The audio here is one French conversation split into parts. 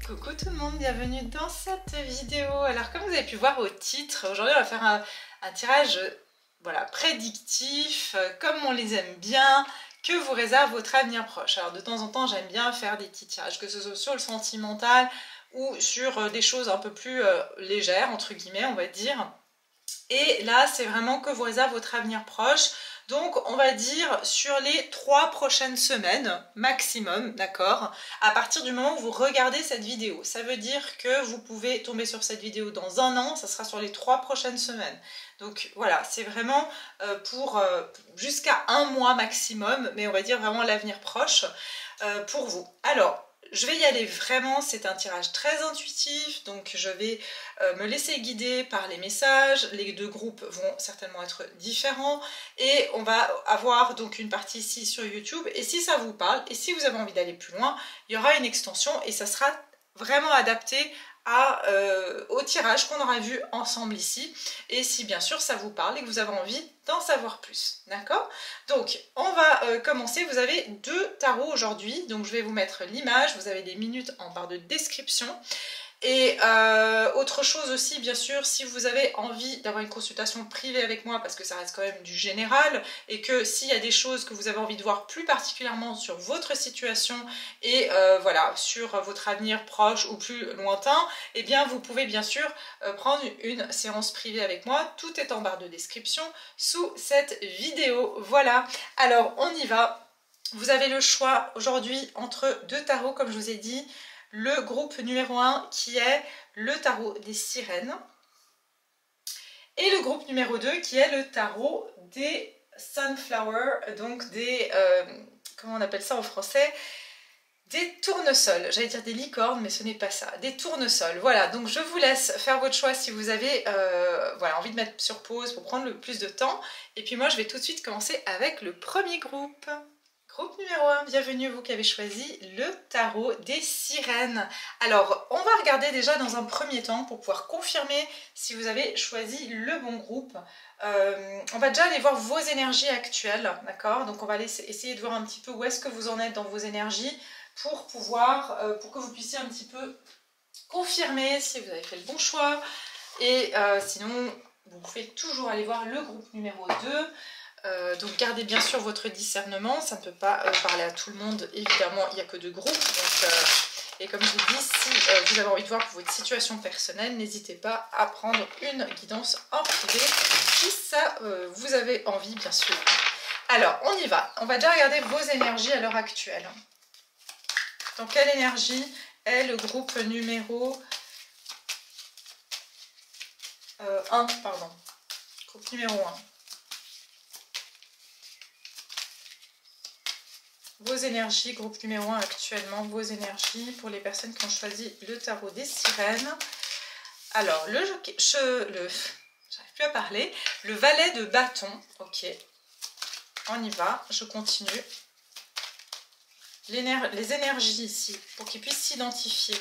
Coucou tout le monde, bienvenue dans cette vidéo. Alors comme vous avez pu voir au titre, aujourd'hui on va faire un tirage voilà, prédictif, comme on les aime bien, que vous réserve votre avenir proche. Alors de temps en temps j'aime bien faire des petits tirages, que ce soit sur le sentimental ou sur des choses un peu plus légères, entre guillemets on va dire. Et là c'est vraiment que vous réserve votre avenir proche. Donc on va dire sur les 3 prochaines semaines maximum, d'accord, à partir du moment où vous regardez cette vidéo. Ça veut dire que vous pouvez tomber sur cette vidéo dans un an, ça sera sur les 3 prochaines semaines. Donc voilà, c'est vraiment pour jusqu'à un mois maximum, mais on va dire vraiment l'avenir proche pour vous. Alors, je vais y aller vraiment, c'est un tirage très intuitif, donc je vais me laisser guider par les messages. Les deux groupes vont certainement être différents et on va avoir donc une partie ici sur YouTube. Et si ça vous parle et si vous avez envie d'aller plus loin, il y aura une extension et ça sera vraiment adapté au tirage qu'on aura vu ensemble ici, et si bien sûr ça vous parle et que vous avez envie d'en savoir plus, d'accord? Donc on va commencer. Vous avez 2 tarots aujourd'hui, donc je vais vous mettre l'image, vous avez des minutes en barre de description. Et autre chose aussi, bien sûr, si vous avez envie d'avoir une consultation privée avec moi, parce que ça reste quand même du général, et que s'il y a des choses que vous avez envie de voir plus particulièrement sur votre situation et voilà, sur votre avenir proche ou plus lointain, eh bien vous pouvez bien sûr prendre une séance privée avec moi. Tout est en barre de description sous cette vidéo. Voilà, alors on y va. Vous avez le choix aujourd'hui entre 2 tarots, comme je vous ai dit. Le groupe numéro 1 qui est le tarot des sirènes et le groupe numéro 2 qui est le tarot des sunflowers, donc des, comment on appelle ça en français, des tournesols. J'allais dire des licornes, mais ce n'est pas ça, des tournesols. Voilà, donc je vous laisse faire votre choix si vous avez voilà, envie de mettre sur pause pour prendre le plus de temps. Et puis moi je vais tout de suite commencer avec le premier groupe. Groupe numéro 1, bienvenue vous qui avez choisi le tarot des sirènes. Alors, on va regarder déjà dans un premier temps pour pouvoir confirmer si vous avez choisi le bon groupe. On va déjà aller voir vos énergies actuelles, d'accord? Donc on va essayer de voir un petit peu où est-ce que vous en êtes dans vos énergies pour pouvoir, pour que vous puissiez un petit peu confirmer si vous avez fait le bon choix. Et sinon, vous pouvez toujours aller voir le groupe numéro 2. Donc gardez bien sûr votre discernement, ça ne peut pas parler à tout le monde, évidemment il n'y a que 2 groupes. Donc, et comme je vous dis, si vous avez envie de voir pour votre situation personnelle, n'hésitez pas à prendre une guidance en privé, si ça vous avez envie bien sûr. Alors on y va, on va déjà regarder vos énergies à l'heure actuelle. Dans quelle énergie est le groupe numéro 1, pardon, groupe numéro 1. Vos énergies, groupe numéro 1 actuellement, vos énergies pour les personnes qui ont choisi le tarot des sirènes. Alors, j'arrive plus à parler, le valet de bâton, ok, on y va, je continue. Les énergies ici, pour qu'ils puissent s'identifier.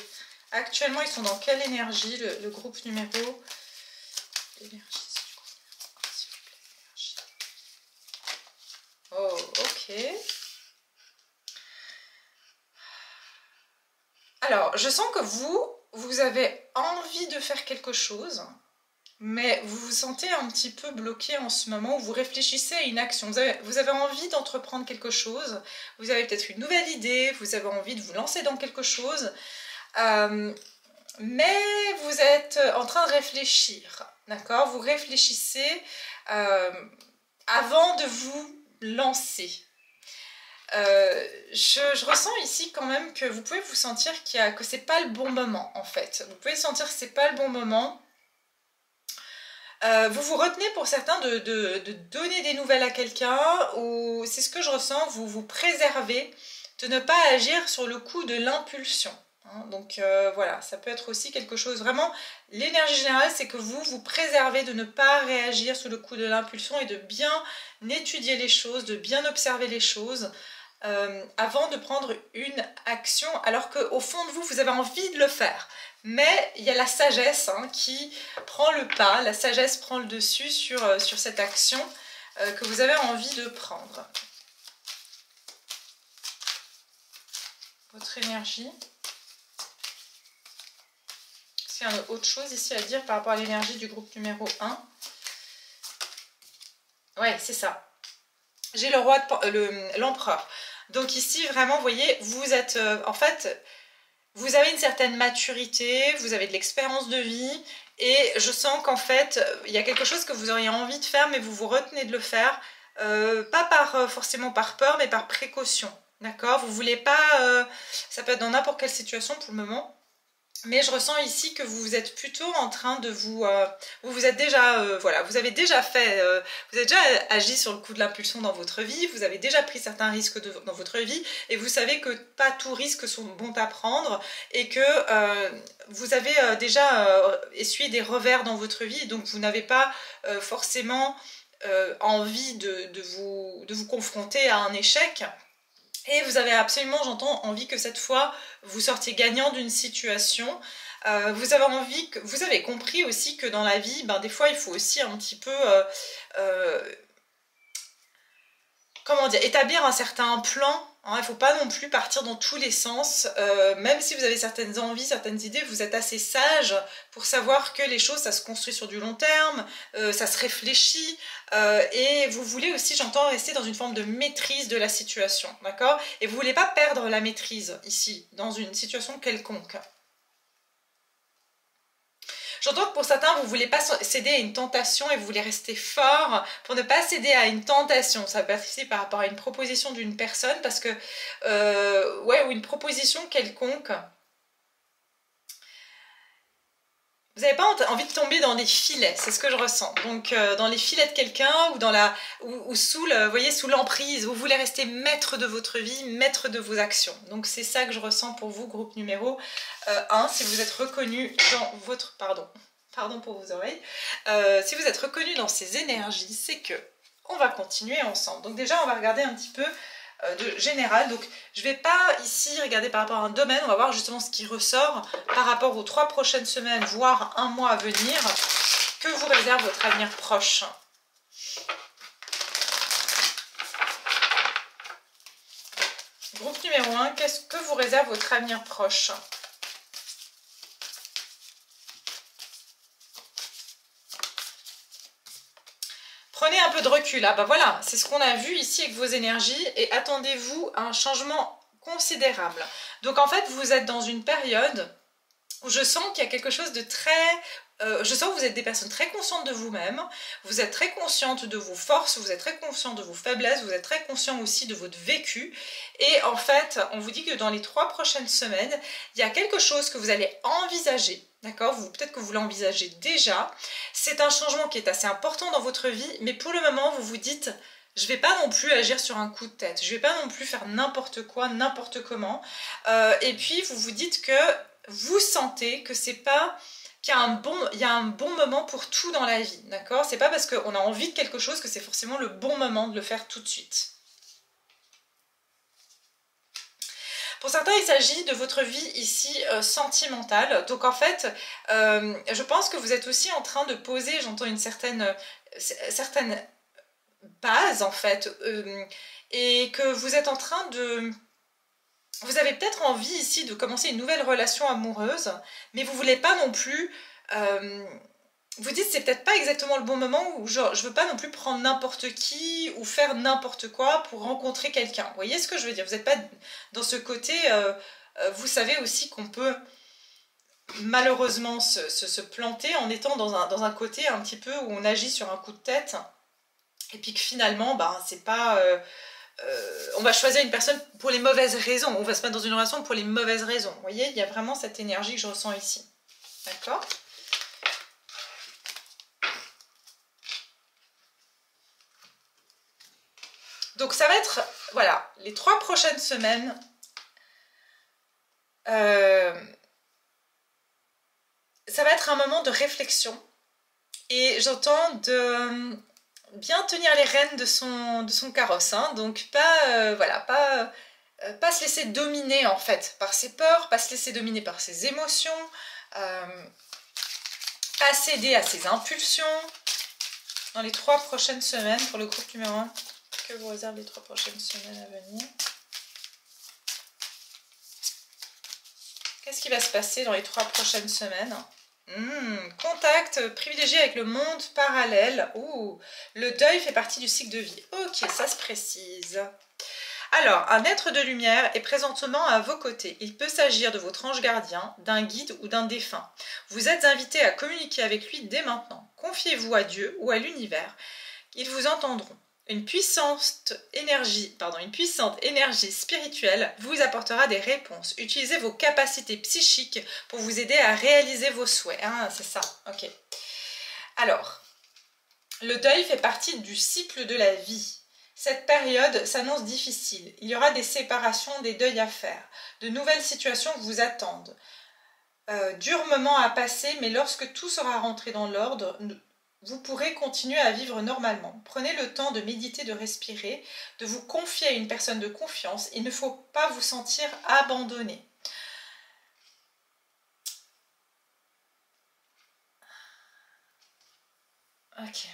Actuellement, ils sont dans quelle énergie, le groupe numéro... L'énergie, s'il vous plaît, l'énergie. Oh, ok. Alors, je sens que vous avez envie de faire quelque chose, mais vous vous sentez un petit peu bloqué en ce moment où vous réfléchissez à une action. Vous avez envie d'entreprendre quelque chose, vous avez peut-être une nouvelle idée, vous avez envie de vous lancer dans quelque chose, mais vous êtes en train de réfléchir, d'accord? Vous réfléchissez avant de vous lancer. Je ressens ici quand même que vous pouvez vous sentir que c'est pas le bon moment en fait. Vous pouvez sentir que c'est pas le bon moment. Vous vous retenez pour certains de donner des nouvelles à quelqu'un, ou c'est ce que je ressens, vous vous préservez de ne pas agir sur le coup de l'impulsion. Hein, donc voilà, ça peut être aussi quelque chose, vraiment, l'énergie générale c'est que vous vous préservez de ne pas réagir sous le coup de l'impulsion et de bien étudier les choses, de bien observer les choses. Avant de prendre une action, alors qu'au fond de vous, vous avez envie de le faire. Mais il y a la sagesse qui prend le pas, la sagesse prend le dessus sur cette action que vous avez envie de prendre. Votre énergie. qu'il y a autre chose ici à dire par rapport à l'énergie du groupe numéro 1? Ouais, c'est ça. J'ai le roi de l'empereur. Donc ici, vraiment, vous voyez, vous êtes... en fait, vous avez une certaine maturité, vous avez de l'expérience de vie. Et je sens qu'en fait, il y a quelque chose que vous auriez envie de faire, mais vous vous retenez de le faire. Pas forcément par peur, mais par précaution. D'accord? Vous voulez pas... ça peut être dans n'importe quelle situation pour le moment. Mais je ressens ici que vous êtes plutôt en train de vous êtes déjà, voilà, vous avez déjà fait, vous avez déjà agi sur le coup de l'impulsion dans votre vie, vous avez déjà pris certains risques dans votre vie, et vous savez que pas tous risques sont bons à prendre, et que vous avez déjà essuyé des revers dans votre vie, donc vous n'avez pas forcément envie de vous confronter à un échec. Et vous avez absolument, j'entends, envie que cette fois, vous sortiez gagnant d'une situation. Vous avez compris aussi que dans la vie, ben, des fois, il faut aussi un petit peu, comment dire, établir un certain plan. Hein, il ne faut pas non plus partir dans tous les sens. Même si vous avez certaines envies, certaines idées, vous êtes assez sage pour savoir que les choses, ça se construit sur du long terme, ça se réfléchit. Et vous voulez aussi, j'entends, rester dans une forme de maîtrise de la situation. D'accord? Et vous ne voulez pas perdre la maîtrise ici, dans une situation quelconque. J'entends que pour certains, vous ne voulez pas céder à une tentation et vous voulez rester fort pour ne pas céder à une tentation. Ça peut être ici par rapport à une proposition d'une personne parce que, ouais, ou une proposition quelconque. Vous n'avez pas envie de tomber dans des filets, c'est ce que je ressens. Donc dans les filets de quelqu'un ou dans ou sous vous voyez, sous l'emprise, vous voulez rester maître de votre vie, maître de vos actions. Donc c'est ça que je ressens pour vous, groupe numéro 1, si vous êtes reconnu dans votre... Pardon pour vos oreilles. Si vous êtes reconnu dans ces énergies, c'est que on va continuer ensemble. Donc déjà, on va regarder un petit peu de général. Donc je ne vais pas ici regarder par rapport à un domaine, on va voir justement ce qui ressort par rapport aux 3 prochaines semaines, voire un mois à venir, que vous réserve votre avenir proche. Groupe numéro 1, qu'est-ce que vous réserve votre avenir proche? Prenez un peu de recul, ah bah voilà, c'est ce qu'on a vu ici avec vos énergies et attendez-vous à un changement considérable. Donc en fait, vous êtes dans une période où je sens qu'il y a quelque chose de très... je sens que vous êtes des personnes très conscientes de vous-même, vous êtes très conscientes de vos forces, vous êtes très conscientes de vos faiblesses, vous êtes très conscient aussi de votre vécu. Et en fait, on vous dit que dans les 3 prochaines semaines, il y a quelque chose que vous allez envisager. D'accord? Peut-être que vous l'envisagez déjà. C'est un changement qui est assez important dans votre vie, mais pour le moment, vous vous dites... Je ne vais pas non plus agir sur un coup de tête. Je ne vais pas non plus faire n'importe quoi, n'importe comment. Et puis, vous vous dites que vous sentez que c'est pas... qu'il y a un bon moment pour tout dans la vie. D'accord? C'est pas parce qu'on a envie de quelque chose que c'est forcément le bon moment de le faire tout de suite. Pour certains, il s'agit de votre vie ici sentimentale. Donc en fait, je pense que vous êtes aussi en train de poser, j'entends une certaine base en fait, et que vous êtes en train de... Vous avez peut-être envie ici de commencer une nouvelle relation amoureuse, mais vous ne voulez pas non plus... vous dites c'est peut-être pas exactement le bon moment où genre, je veux pas non plus prendre n'importe qui ou faire n'importe quoi pour rencontrer quelqu'un. Vous voyez ce que je veux dire? Vous n'êtes pas dans ce côté... vous savez aussi qu'on peut malheureusement se planter en étant dans un côté un petit peu où on agit sur un coup de tête et puis que finalement, ben, c'est pas... on va choisir une personne pour les mauvaises raisons. On va se mettre dans une relation pour les mauvaises raisons. Vous voyez, il y a vraiment cette énergie que je ressens ici. D'accord? Donc ça va être, voilà, les 3 prochaines semaines. Ça va être un moment de réflexion. Et j'entends de... bien tenir les rênes de son carrosse, hein. Donc pas, voilà, pas se laisser dominer en fait par ses peurs, pas se laisser dominer par ses émotions, pas céder à ses impulsions. Dans les 3 prochaines semaines, pour le groupe numéro 1, que vous réserve les 3 prochaines semaines à venir? Qu'est-ce qui va se passer dans les 3 prochaines semaines? Contact privilégié avec le monde parallèle. Ouh, le deuil fait partie du cycle de vie. Ok, ça se précise. Alors, un être de lumière est présentement à vos côtés. Il peut s'agir de votre ange gardien, d'un guide ou d'un défunt. Vous êtes invité à communiquer avec lui dès maintenant. Confiez-vous à Dieu ou à l'univers. Ils vous entendront. Une puissante énergie spirituelle vous apportera des réponses. Utilisez vos capacités psychiques pour vous aider à réaliser vos souhaits. Ah, c'est ça, ok. Alors, le deuil fait partie du cycle de la vie. Cette période s'annonce difficile. Il y aura des séparations, des deuils à faire. De nouvelles situations vous attendent. Dur moment à passer, mais lorsque tout sera rentré dans l'ordre, vous pourrez continuer à vivre normalement. Prenez le temps de méditer, de respirer, de vous confier à une personne de confiance. Il ne faut pas vous sentir abandonné. Ok.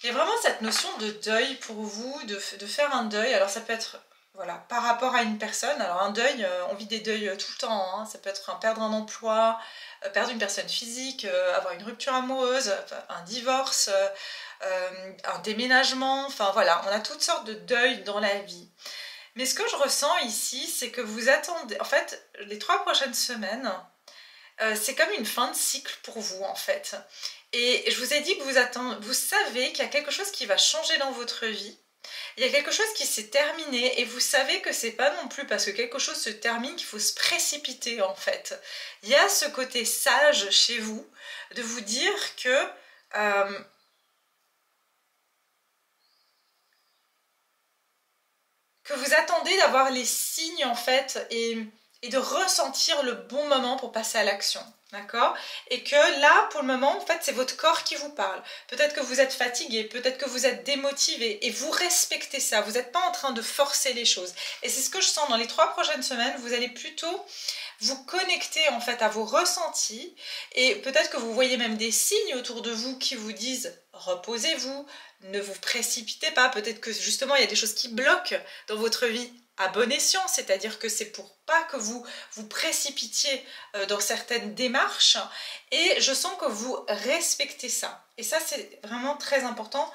Il y a vraiment cette notion de deuil pour vous, de faire un deuil. Alors ça peut être voilà, par rapport à une personne. Alors un deuil, on vit des deuils tout le temps. Hein. Ça peut être perdre un emploi, perdre une personne physique, avoir une rupture amoureuse, un divorce, un déménagement. Enfin voilà, on a toutes sortes de deuils dans la vie. Mais ce que je ressens ici, c'est que vous attendez... En fait, les 3 prochaines semaines, c'est comme une fin de cycle pour vous en fait. Et je vous ai dit que vous savez qu'il y a quelque chose qui va changer dans votre vie. Il y a quelque chose qui s'est terminé et vous savez que c'est pas non plus parce que quelque chose se termine qu'il faut se précipiter en fait. Il y a ce côté sage chez vous de vous dire que vous attendez d'avoir les signes en fait et de ressentir le bon moment pour passer à l'action. D'accord? Et que là, pour le moment, en fait, c'est votre corps qui vous parle. Peut-être que vous êtes fatigué, peut-être que vous êtes démotivé, et vous respectez ça. Vous n'êtes pas en train de forcer les choses. Et c'est ce que je sens dans les 3 prochaines semaines. Vous allez plutôt vous connecter en fait à vos ressentis, et peut-être que vous voyez même des signes autour de vous qui vous disent reposez-vous, ne vous précipitez pas. Peut-être que justement, il y a des choses qui bloquent dans votre vie. À bon escient, c'est-à-dire que c'est pour pas que vous vous précipitiez dans certaines démarches, et je sens que vous respectez ça. Et ça, c'est vraiment très important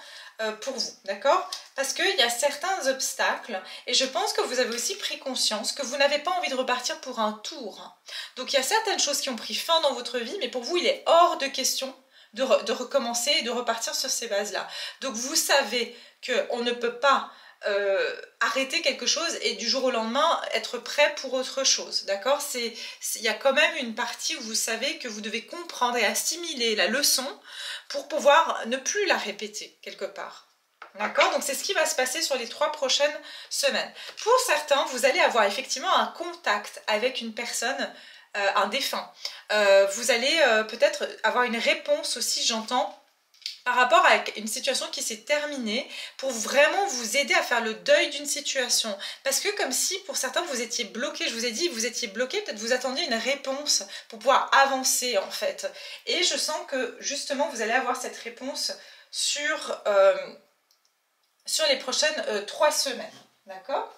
pour vous, d'accord? Parce qu'il y a certains obstacles, et je pense que vous avez aussi pris conscience que vous n'avez pas envie de repartir pour un tour. Donc il y a certaines choses qui ont pris fin dans votre vie, mais pour vous, il est hors de question de recommencer et de repartir sur ces bases-là. Donc vous savez qu'on ne peut pas arrêter quelque chose et du jour au lendemain être prêt pour autre chose, d'accord? Il y a quand même une partie où vous savez que vous devez comprendre et assimiler la leçon pour pouvoir ne plus la répéter quelque part. D'accord? Donc c'est ce qui va se passer sur les 3 prochaines semaines. Pour certains, vous allez avoir effectivement un contact avec une personne, un défunt. Vous allez peut-être avoir une réponse aussi, j'entends, par rapport à une situation qui s'est terminée, pour vraiment vous aider à faire le deuil d'une situation. Parce que comme si pour certains vous étiez bloqué, je vous ai dit vous étiez bloqué, peut-être vous attendiez une réponse pour pouvoir avancer en fait. Et je sens que justement vous allez avoir cette réponse sur les prochaines 3 semaines. D'accord ?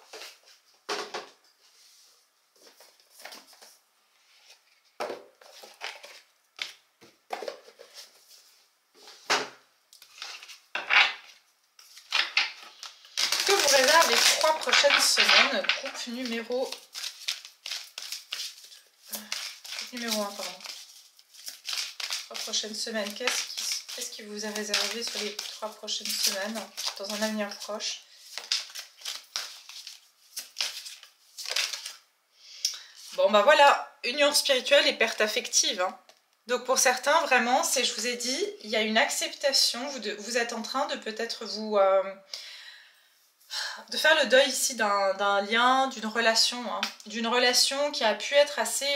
Les 3 prochaines semaines, groupe numéro 1, pardon. 3 prochaines semaines, qu'est-ce qui vous est réservé sur les 3 prochaines semaines, dans un avenir proche? Bon bah voilà, union spirituelle et perte affective. Hein. Donc pour certains, vraiment, je vous ai dit, il y a une acceptation, vous êtes en train de peut-être de faire le deuil ici d'un lien, d'une relation qui a pu être assez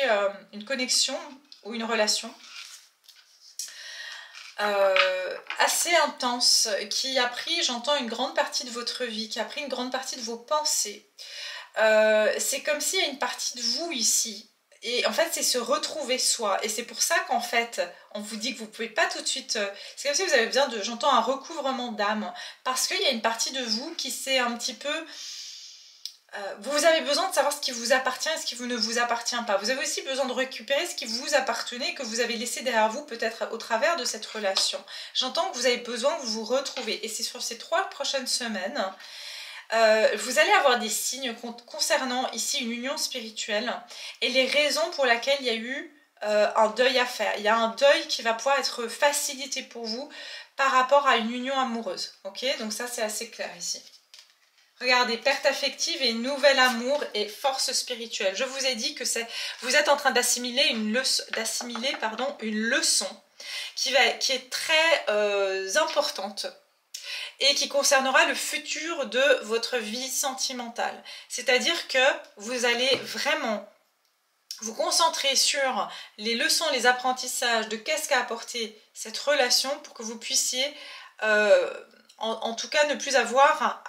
une connexion ou une relation assez intense, qui a pris, j'entends, une grande partie de votre vie, qui a pris une grande partie de vos pensées. C'est comme s'il y a une partie de vous ici. Et en fait, c'est se retrouver soi. Et c'est pour ça qu'en fait, on vous dit que vous ne pouvez pas tout de suite... c'est comme si vous avez besoin de, j'entends, un recouvrement d'âme. Parce qu'il y a une partie de vous qui s'est un petit peu vous avez besoin de savoir ce qui vous appartient et ce qui ne vous appartient pas. Vous avez aussi besoin de récupérer ce qui vous appartenait, que vous avez laissé derrière vous peut-être au travers de cette relation. J'entends que vous avez besoin de vous retrouver. Et c'est sur ces 3 prochaines semaines, vous allez avoir des signes concernant ici une union spirituelle et les raisons pour lesquelles il y a eu un deuil à faire. Il y a un deuil qui va pouvoir être facilité pour vous par rapport à une union amoureuse. Ok, donc ça c'est assez clair ici. Regardez, perte affective et nouvel amour et force spirituelle. Je vous ai dit que vous êtes en train d'assimiler une leçon qui est très importante et qui concernera le futur de votre vie sentimentale. C'est-à-dire que vous allez vraiment vous concentrer sur les leçons, les apprentissages de qu'est-ce qu'a apporté cette relation pour que vous puissiez en tout cas ne plus avoir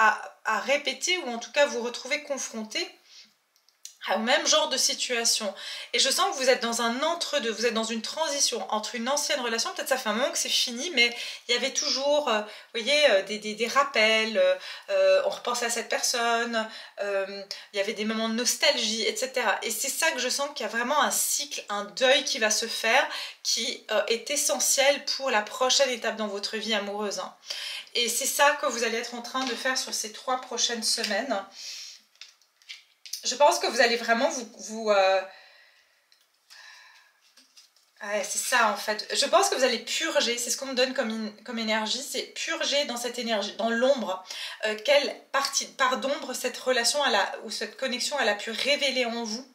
à répéter ou en tout cas vous retrouver confronté au même genre de situation. Et je sens que vous êtes dans un entre-deux, vous êtes dans une transition entre une ancienne relation, peut-être ça fait un moment que c'est fini, mais il y avait toujours, vous voyez, des rappels, on repense à cette personne, il y avait des moments de nostalgie, etc. Et c'est ça que je sens qu'il y a vraiment un cycle, un deuil qui va se faire, qui est essentiel pour la prochaine étape dans votre vie amoureuse. Hein. Et c'est ça que vous allez être en train de faire sur ces 3 prochaines semaines. Je pense que vous allez vraiment ouais, c'est ça en fait. Je pense que vous allez purger, c'est ce qu'on me donne comme énergie, c'est purger dans cette énergie, dans l'ombre. Quelle part d'ombre cette relation ou cette connexion elle a pu révéler en vous.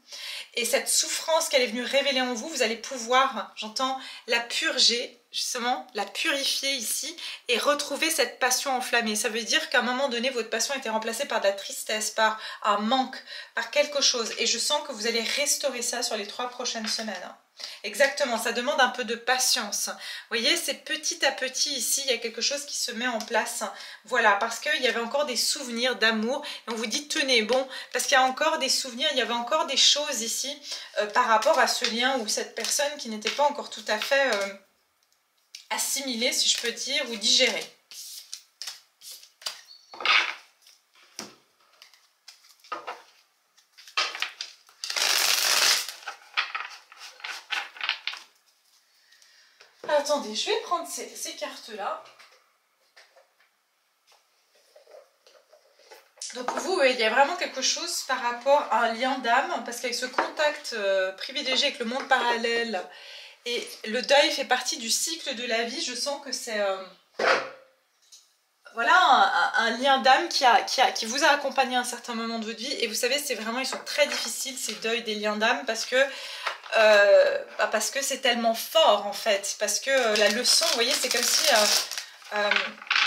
Et cette souffrance qu'elle est venue révéler en vous, vous allez pouvoir, j'entends, la purger, justement, la purifier ici et retrouver cette passion enflammée. Ça veut dire qu'à un moment donné, votre passion a été remplacée par de la tristesse, par un manque, par quelque chose. Et je sens que vous allez restaurer ça sur les 3 prochaines semaines. Exactement, ça demande un peu de patience. Vous voyez, c'est petit à petit ici, il y a quelque chose qui se met en place. Voilà, parce qu'il y avait encore des souvenirs d'amour. Et on vous dit, tenez, bon, parce qu'il y a encore des souvenirs, il y avait encore des choses ici par rapport à ce lien ou cette personne qui n'était pas encore tout à fait assimilée, si je peux dire, ou digérée. Attendez, je vais prendre ces cartes-là. Donc vous, il y a vraiment quelque chose par rapport à un lien d'âme, parce qu'avec ce contact privilégié avec le monde parallèle, et le deuil fait partie du cycle de la vie, je sens que c'est voilà, un lien d'âme qui vous a accompagné à un certain moment de votre vie. Et vous savez, c'est vraiment, ils sont très difficiles ces deuils des liens d'âme parce que c'est tellement fort en fait. Parce que la leçon, vous voyez, c'est comme si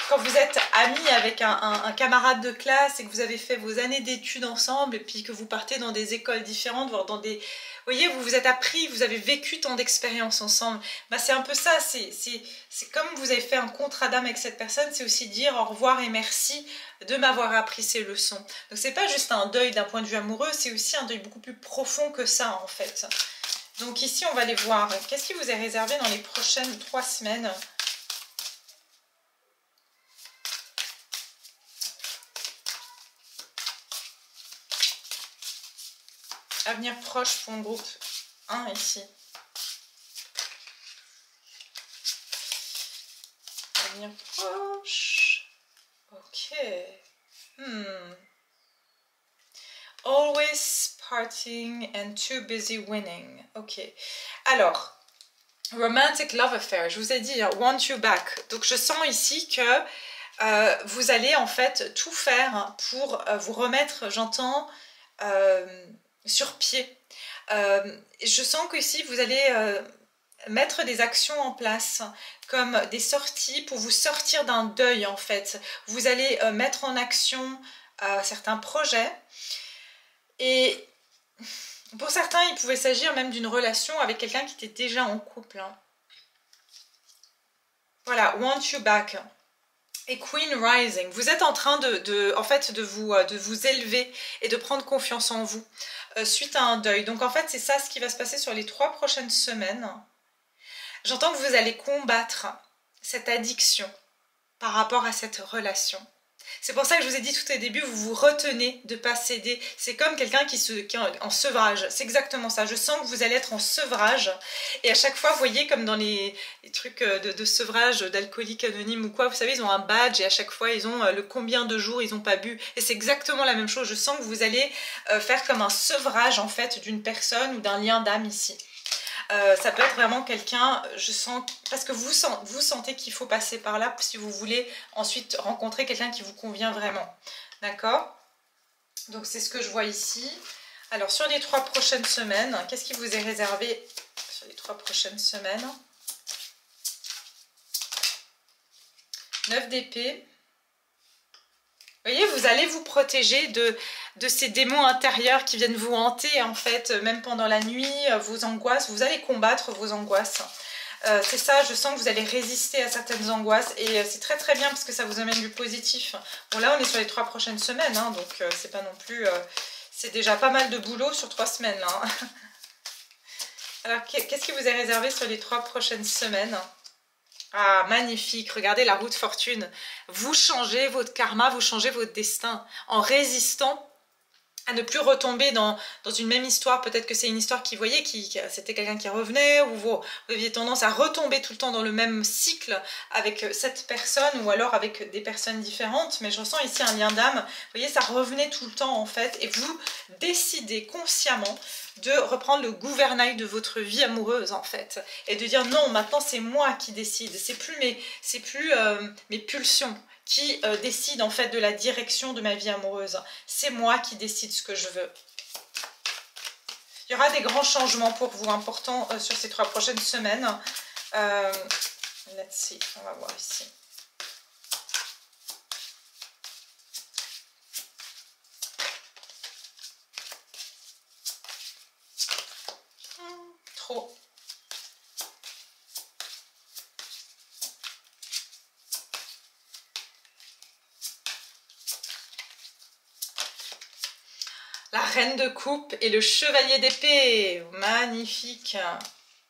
quand vous êtes ami avec un camarade de classe et que vous avez fait vos années d'études ensemble et puis que vous partez dans des écoles différentes, voire dans des... Vous voyez, vous vous êtes appris, vous avez vécu tant d'expériences ensemble. Bah, c'est un peu ça, c'est comme vous avez fait un contrat d'âme avec cette personne, c'est aussi dire au revoir et merci de m'avoir appris ces leçons. Donc c'est pas juste un deuil d'un point de vue amoureux, c'est aussi un deuil beaucoup plus profond que ça en fait. Donc ici on va aller voir, qu'est-ce qui vous est réservé dans les prochaines 3 semaines ? Avenir proche pour le groupe 1 ici. Avenir proche. Ok. Always partying and too busy winning. Ok. Alors, romantic love affair. Je vous ai dit, want you back. Donc je sens ici que vous allez en fait tout faire pour vous remettre, j'entends... sur pied. Je sens qu'ici vous allez mettre des actions en place comme des sorties pour vous sortir d'un deuil en fait. Vous allez mettre en action certains projets et pour certains il pouvait s'agir même d'une relation avec quelqu'un qui était déjà en couple. Hein. Voilà, want you back. Et Queen Rising, vous êtes en train de vous élever et de prendre confiance en vous suite à un deuil. Donc en fait c'est ça ce qui va se passer sur les 3 prochaines semaines. J'entends que vous allez combattre cette addiction par rapport à cette relation. C'est pour ça que je vous ai dit tout au début, vous vous retenez de ne pas céder. C'est comme quelqu'un qui est en sevrage. C'est exactement ça. Je sens que vous allez être en sevrage. Et à chaque fois, vous voyez, comme dans les trucs de sevrage d'alcooliques anonymes ou quoi, vous savez, ils ont un badge et à chaque fois, ils ont le combien de jours ils n'ont pas bu. Et c'est exactement la même chose. Je sens que vous allez faire comme un sevrage, en fait, d'une personne ou d'un lien d'âme ici. Ça peut être vraiment quelqu'un, je sens, parce que vous sentez qu'il faut passer par là si vous voulez ensuite rencontrer quelqu'un qui vous convient vraiment. D'accord? Donc c'est ce que je vois ici. Alors sur les 3 prochaines semaines, qu'est-ce qui vous est réservé sur les 3 prochaines semaines? 9 d'épée. Vous voyez, vous allez vous protéger de ces démons intérieurs qui viennent vous hanter, en fait, même pendant la nuit, vos angoisses. Vous allez combattre vos angoisses. C'est ça, je sens que vous allez résister à certaines angoisses. Et c'est très très bien parce que ça vous amène du positif. Bon, là, on est sur les 3 prochaines semaines, hein, donc c'est pas non plus... c'est déjà pas mal de boulot sur 3 semaines, là. Hein. Alors, qu'est-ce qui vous est réservé sur les 3 prochaines semaines ? Ah, magnifique, regardez la roue de fortune. Vous changez votre karma, vous changez votre destin en résistant à ne plus retomber dans une même histoire. Peut-être que c'est une histoire qui, vous voyez, c'était quelqu'un qui revenait, ou vous aviez tendance à retomber tout le temps dans le même cycle avec cette personne, ou alors avec des personnes différentes. Mais je ressens ici un lien d'âme. Vous voyez, ça revenait tout le temps, en fait. Et vous décidez consciemment de reprendre le gouvernail de votre vie amoureuse, en fait. Et de dire, non, maintenant, c'est moi qui décide. C'est plus mes pulsions qui décide en fait de la direction de ma vie amoureuse. C'est moi qui décide ce que je veux. Il y aura des grands changements pour vous, importants sur ces 3 prochaines semaines. Let's see, on va voir ici. Trop. La reine de coupe et le chevalier d'épée. Magnifique.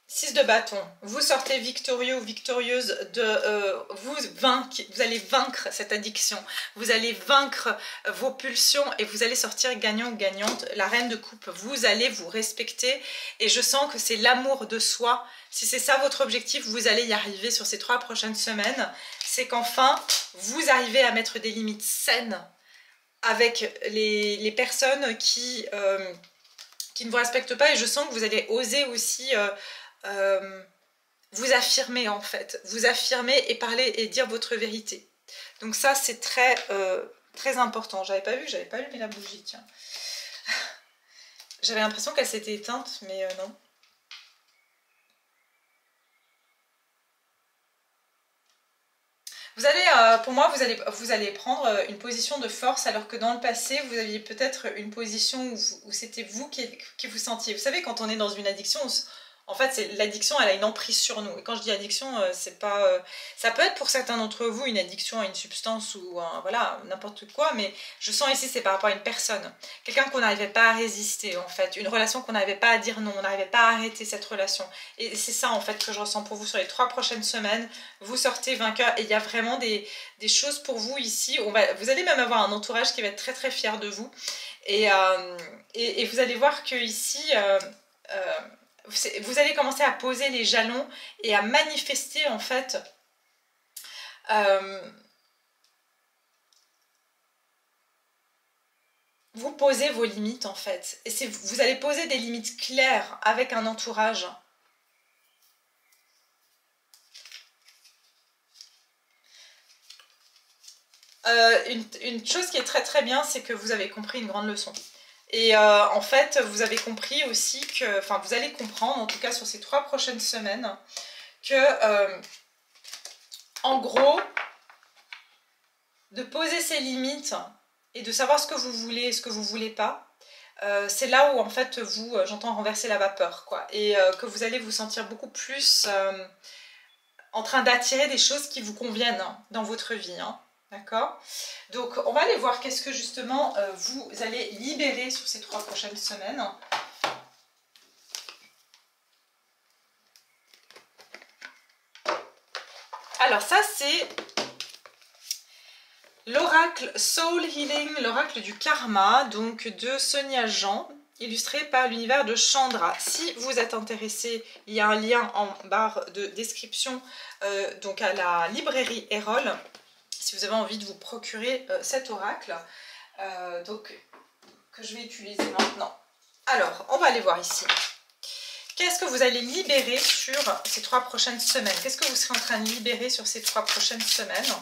6 de bâton. Vous sortez victorieux ou victorieuse vous allez vaincre cette addiction. Vous allez vaincre vos pulsions et vous allez sortir gagnant ou gagnante. La reine de coupe, vous allez vous respecter. Et je sens que c'est l'amour de soi. Si c'est ça votre objectif, vous allez y arriver sur ces 3 prochaines semaines. C'est qu'enfin, vous arrivez à mettre des limites saines avec les personnes qui ne vous respectent pas, et je sens que vous allez oser aussi vous affirmer, en fait, vous affirmer et parler et dire votre vérité. Donc ça c'est très très important. J'avais pas allumé la bougie, tiens. J'avais l'impression qu'elle s'était éteinte, mais non. Vous allez, pour moi, vous allez prendre une position de force, alors que dans le passé, vous aviez peut-être une position où c'était vous qui vous sentiez. Vous savez, quand on est dans une addiction, en fait, l'addiction, elle a une emprise sur nous. Et quand je dis addiction, c'est pas... ça peut être pour certains d'entre vous une addiction à une substance ou voilà, n'importe quoi, mais je sens ici, c'est par rapport à une personne. Quelqu'un qu'on n'arrivait pas à résister, en fait. Une relation qu'on n'arrivait pas à dire non, on n'arrivait pas à arrêter cette relation. Et c'est ça, en fait, que je ressens pour vous sur les 3 prochaines semaines. Vous sortez vainqueur et il y a vraiment des choses pour vous ici. Vous allez même avoir un entourage qui va être très très fier de vous. Et vous allez voir que ici... vous allez commencer à poser les jalons et à manifester, en fait, vous posez vos limites, en fait. Et vous allez poser des limites claires avec un entourage. Une chose qui est très très bien, c'est que vous avez compris une grande leçon. Et en fait, vous avez compris aussi que, enfin, vous allez comprendre, en tout cas sur ces 3 prochaines semaines, que, en gros, de poser ses limites et de savoir ce que vous voulez et ce que vous voulez pas, c'est là où, en fait, j'entends renverser la vapeur, quoi. Et que vous allez vous sentir beaucoup plus en train d'attirer des choses qui vous conviennent dans votre vie, hein. D'accord? Donc on va aller voir qu'est-ce que justement vous allez libérer sur ces 3 prochaines semaines. Alors ça c'est l'oracle Soul Healing, l'oracle du karma, donc de Sonia Jean, illustré par l'univers de Chandra. Si vous êtes intéressé, il y a un lien en barre de description donc à la librairie Erol, si vous avez envie de vous procurer cet oracle, donc que je vais utiliser maintenant. Alors, on va aller voir ici. Qu'est-ce que vous allez libérer sur ces 3 prochaines semaines? Qu'est-ce que vous serez en train de libérer sur ces 3 prochaines semaines?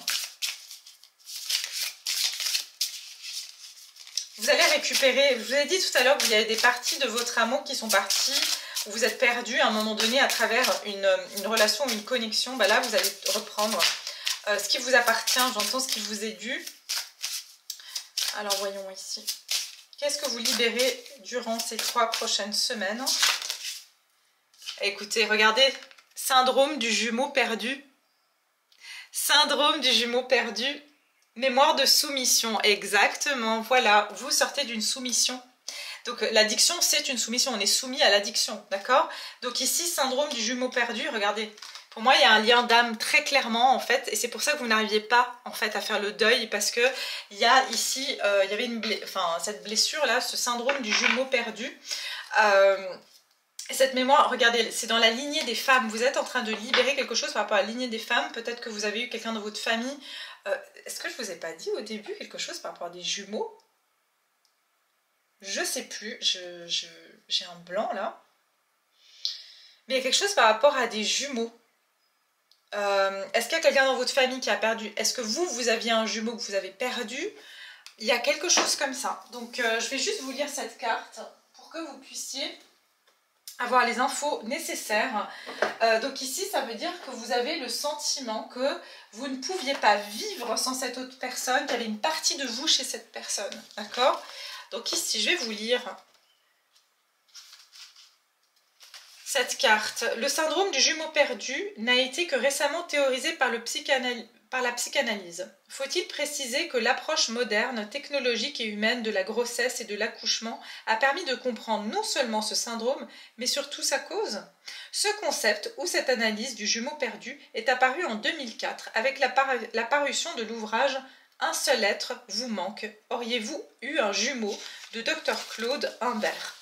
Vous allez récupérer, je vous ai dit tout à l'heure qu'il y avait des parties de votre amour qui sont parties, où vous êtes perdu à un moment donné à travers une relation ou une connexion. Ben là, vous allez reprendre ce qui vous appartient, j'entends ce qui vous est dû. Alors, voyons ici. Qu'est-ce que vous libérez durant ces 3 prochaines semaines? Écoutez, regardez, syndrome du jumeau perdu. Syndrome du jumeau perdu. Mémoire de soumission, exactement, voilà, vous sortez d'une soumission. Donc l'addiction, c'est une soumission, on est soumis à l'addiction, d'accord? Donc ici, syndrome du jumeau perdu, regardez. Pour moi, il y a un lien d'âme très clairement, en fait, et c'est pour ça que vous n'arriviez pas, en fait, à faire le deuil, parce que il y a ici, il y avait cette blessure-là, ce syndrome du jumeau perdu. Cette mémoire, regardez, c'est dans la lignée des femmes. Vous êtes en train de libérer quelque chose par rapport à la lignée des femmes. Peut-être que vous avez eu quelqu'un dans votre famille. Est-ce que je ne vous ai pas dit au début quelque chose par rapport à des jumeaux? Je ne sais plus. J'ai un blanc là. Mais il y a quelque chose par rapport à des jumeaux. Est-ce qu'il y a quelqu'un dans votre famille qui a perdu? Est-ce que vous aviez un jumeau que vous avez perdu? Il y a quelque chose comme ça. Donc je vais juste vous lire cette carte pour que vous puissiez avoir les infos nécessaires. Donc ici, ça veut dire que vous avez le sentiment que vous ne pouviez pas vivre sans cette autre personne, qu'il y avait une partie de vous chez cette personne. D'accord? Donc ici, je vais vous lire cette carte. Le syndrome du jumeau perdu n'a été que récemment théorisé par la psychanalyse. Faut-il préciser que l'approche moderne, technologique et humaine de la grossesse et de l'accouchement a permis de comprendre non seulement ce syndrome, mais surtout sa cause? Ce concept ou cette analyse du jumeau perdu est apparu en 2004 avec la parution de l'ouvrage « Un seul être vous manque. Auriez-vous eu un jumeau ?» de Dr Claude Humbert.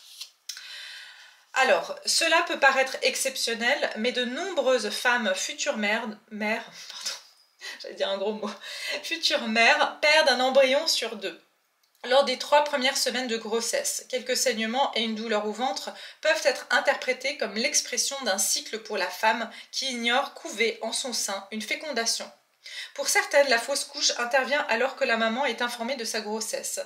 Alors, cela peut paraître exceptionnel, mais de nombreuses femmes futures mères, j'allais dire un gros mot, futures mères perdent un embryon sur 2. Lors des 3 premières semaines de grossesse, quelques saignements et une douleur au ventre peuvent être interprétés comme l'expression d'un cycle pour la femme qui ignore couver en son sein une fécondation. Pour certaines, la fausse couche intervient alors que la maman est informée de sa grossesse.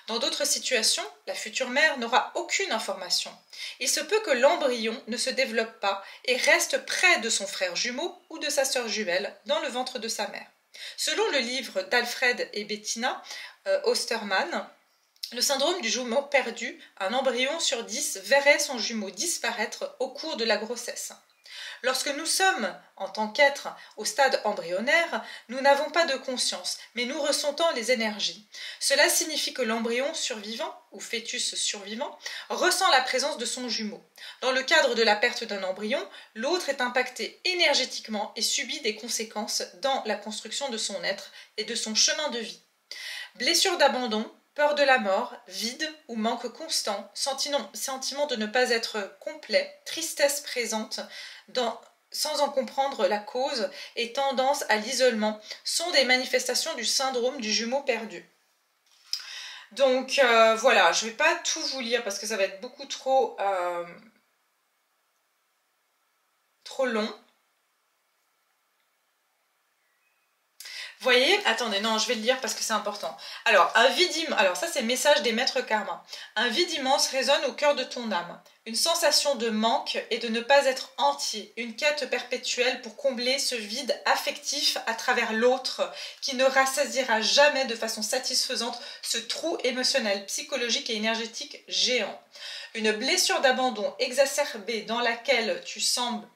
Dans d'autres situations, la future mère n'aura aucune information. Il se peut que l'embryon ne se développe pas et reste près de son frère jumeau ou de sa sœur jumelle dans le ventre de sa mère. Selon le livre d'Alfred et Bettina Ostermann, le syndrome du jumeau perdu, un embryon sur 10 verrait son jumeau disparaître au cours de la grossesse. Lorsque nous sommes, en tant qu'êtres, au stade embryonnaire, nous n'avons pas de conscience, mais nous ressentons les énergies. Cela signifie que l'embryon survivant, ou fœtus survivant, ressent la présence de son jumeau. Dans le cadre de la perte d'un embryon, l'autre est impacté énergétiquement et subit des conséquences dans la construction de son être et de son chemin de vie. Blessure d'abandon, peur de la mort, vide ou manque constant, sentiment de ne pas être complet, tristesse présente sans en comprendre la cause et tendance à l'isolement sont des manifestations du syndrome du jumeau perdu. Donc voilà, je ne vais pas tout vous lire parce que ça va être beaucoup trop long. Voyez, attendez, non, je vais le lire parce que c'est important. Alors, alors ça c'est message des maîtres karma. Un vide immense résonne au cœur de ton âme. Une sensation de manque et de ne pas être entier. Une quête perpétuelle pour combler ce vide affectif à travers l'autre qui ne rassasiera jamais de façon satisfaisante ce trou émotionnel, psychologique et énergétique géant. Une blessure d'abandon exacerbée dans laquelle tu sembles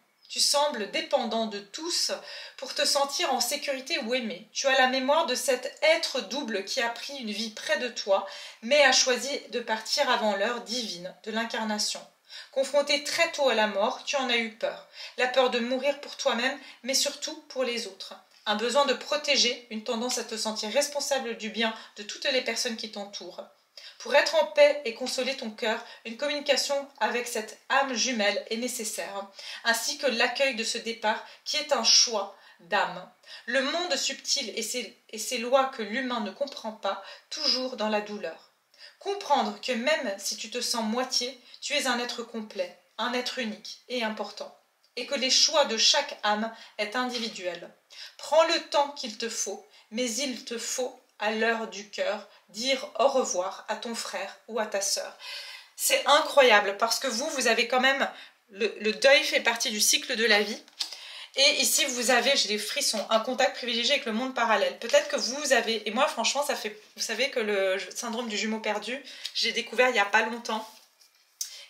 dépendant de tous pour te sentir en sécurité ou aimé. Tu as la mémoire de cet être double qui a pris une vie près de toi, mais a choisi de partir avant l'heure divine de l'incarnation. Confronté très tôt à la mort, tu en as eu peur. La peur de mourir pour toi-même, mais surtout pour les autres. un besoin de protéger, une tendance à te sentir responsable du bien de toutes les personnes qui t'entourent. Pour être en paix et consoler ton cœur, une communication avec cette âme jumelle est nécessaire, ainsi que l'accueil de ce départ qui est un choix d'âme. Le monde subtil et ses lois que l'humain ne comprend pas, toujours dans la douleur. Comprendre que même si tu te sens moitié, tu es un être complet, un être unique et important, et que les choix de chaque âme est individuel. Prends le temps qu'il te faut, mais il te faut, à l'heure du cœur, dire au revoir à ton frère ou à ta sœur. C'est incroyable parce que vous avez quand même, le deuil fait partie du cycle de la vie. Et ici, vous avez, j'ai des frissons, un contact privilégié avec le monde parallèle. Peut-être que vous avez, et moi franchement, ça fait, vous savez que le syndrome du jumeau perdu, j'ai découvert il n'y a pas longtemps.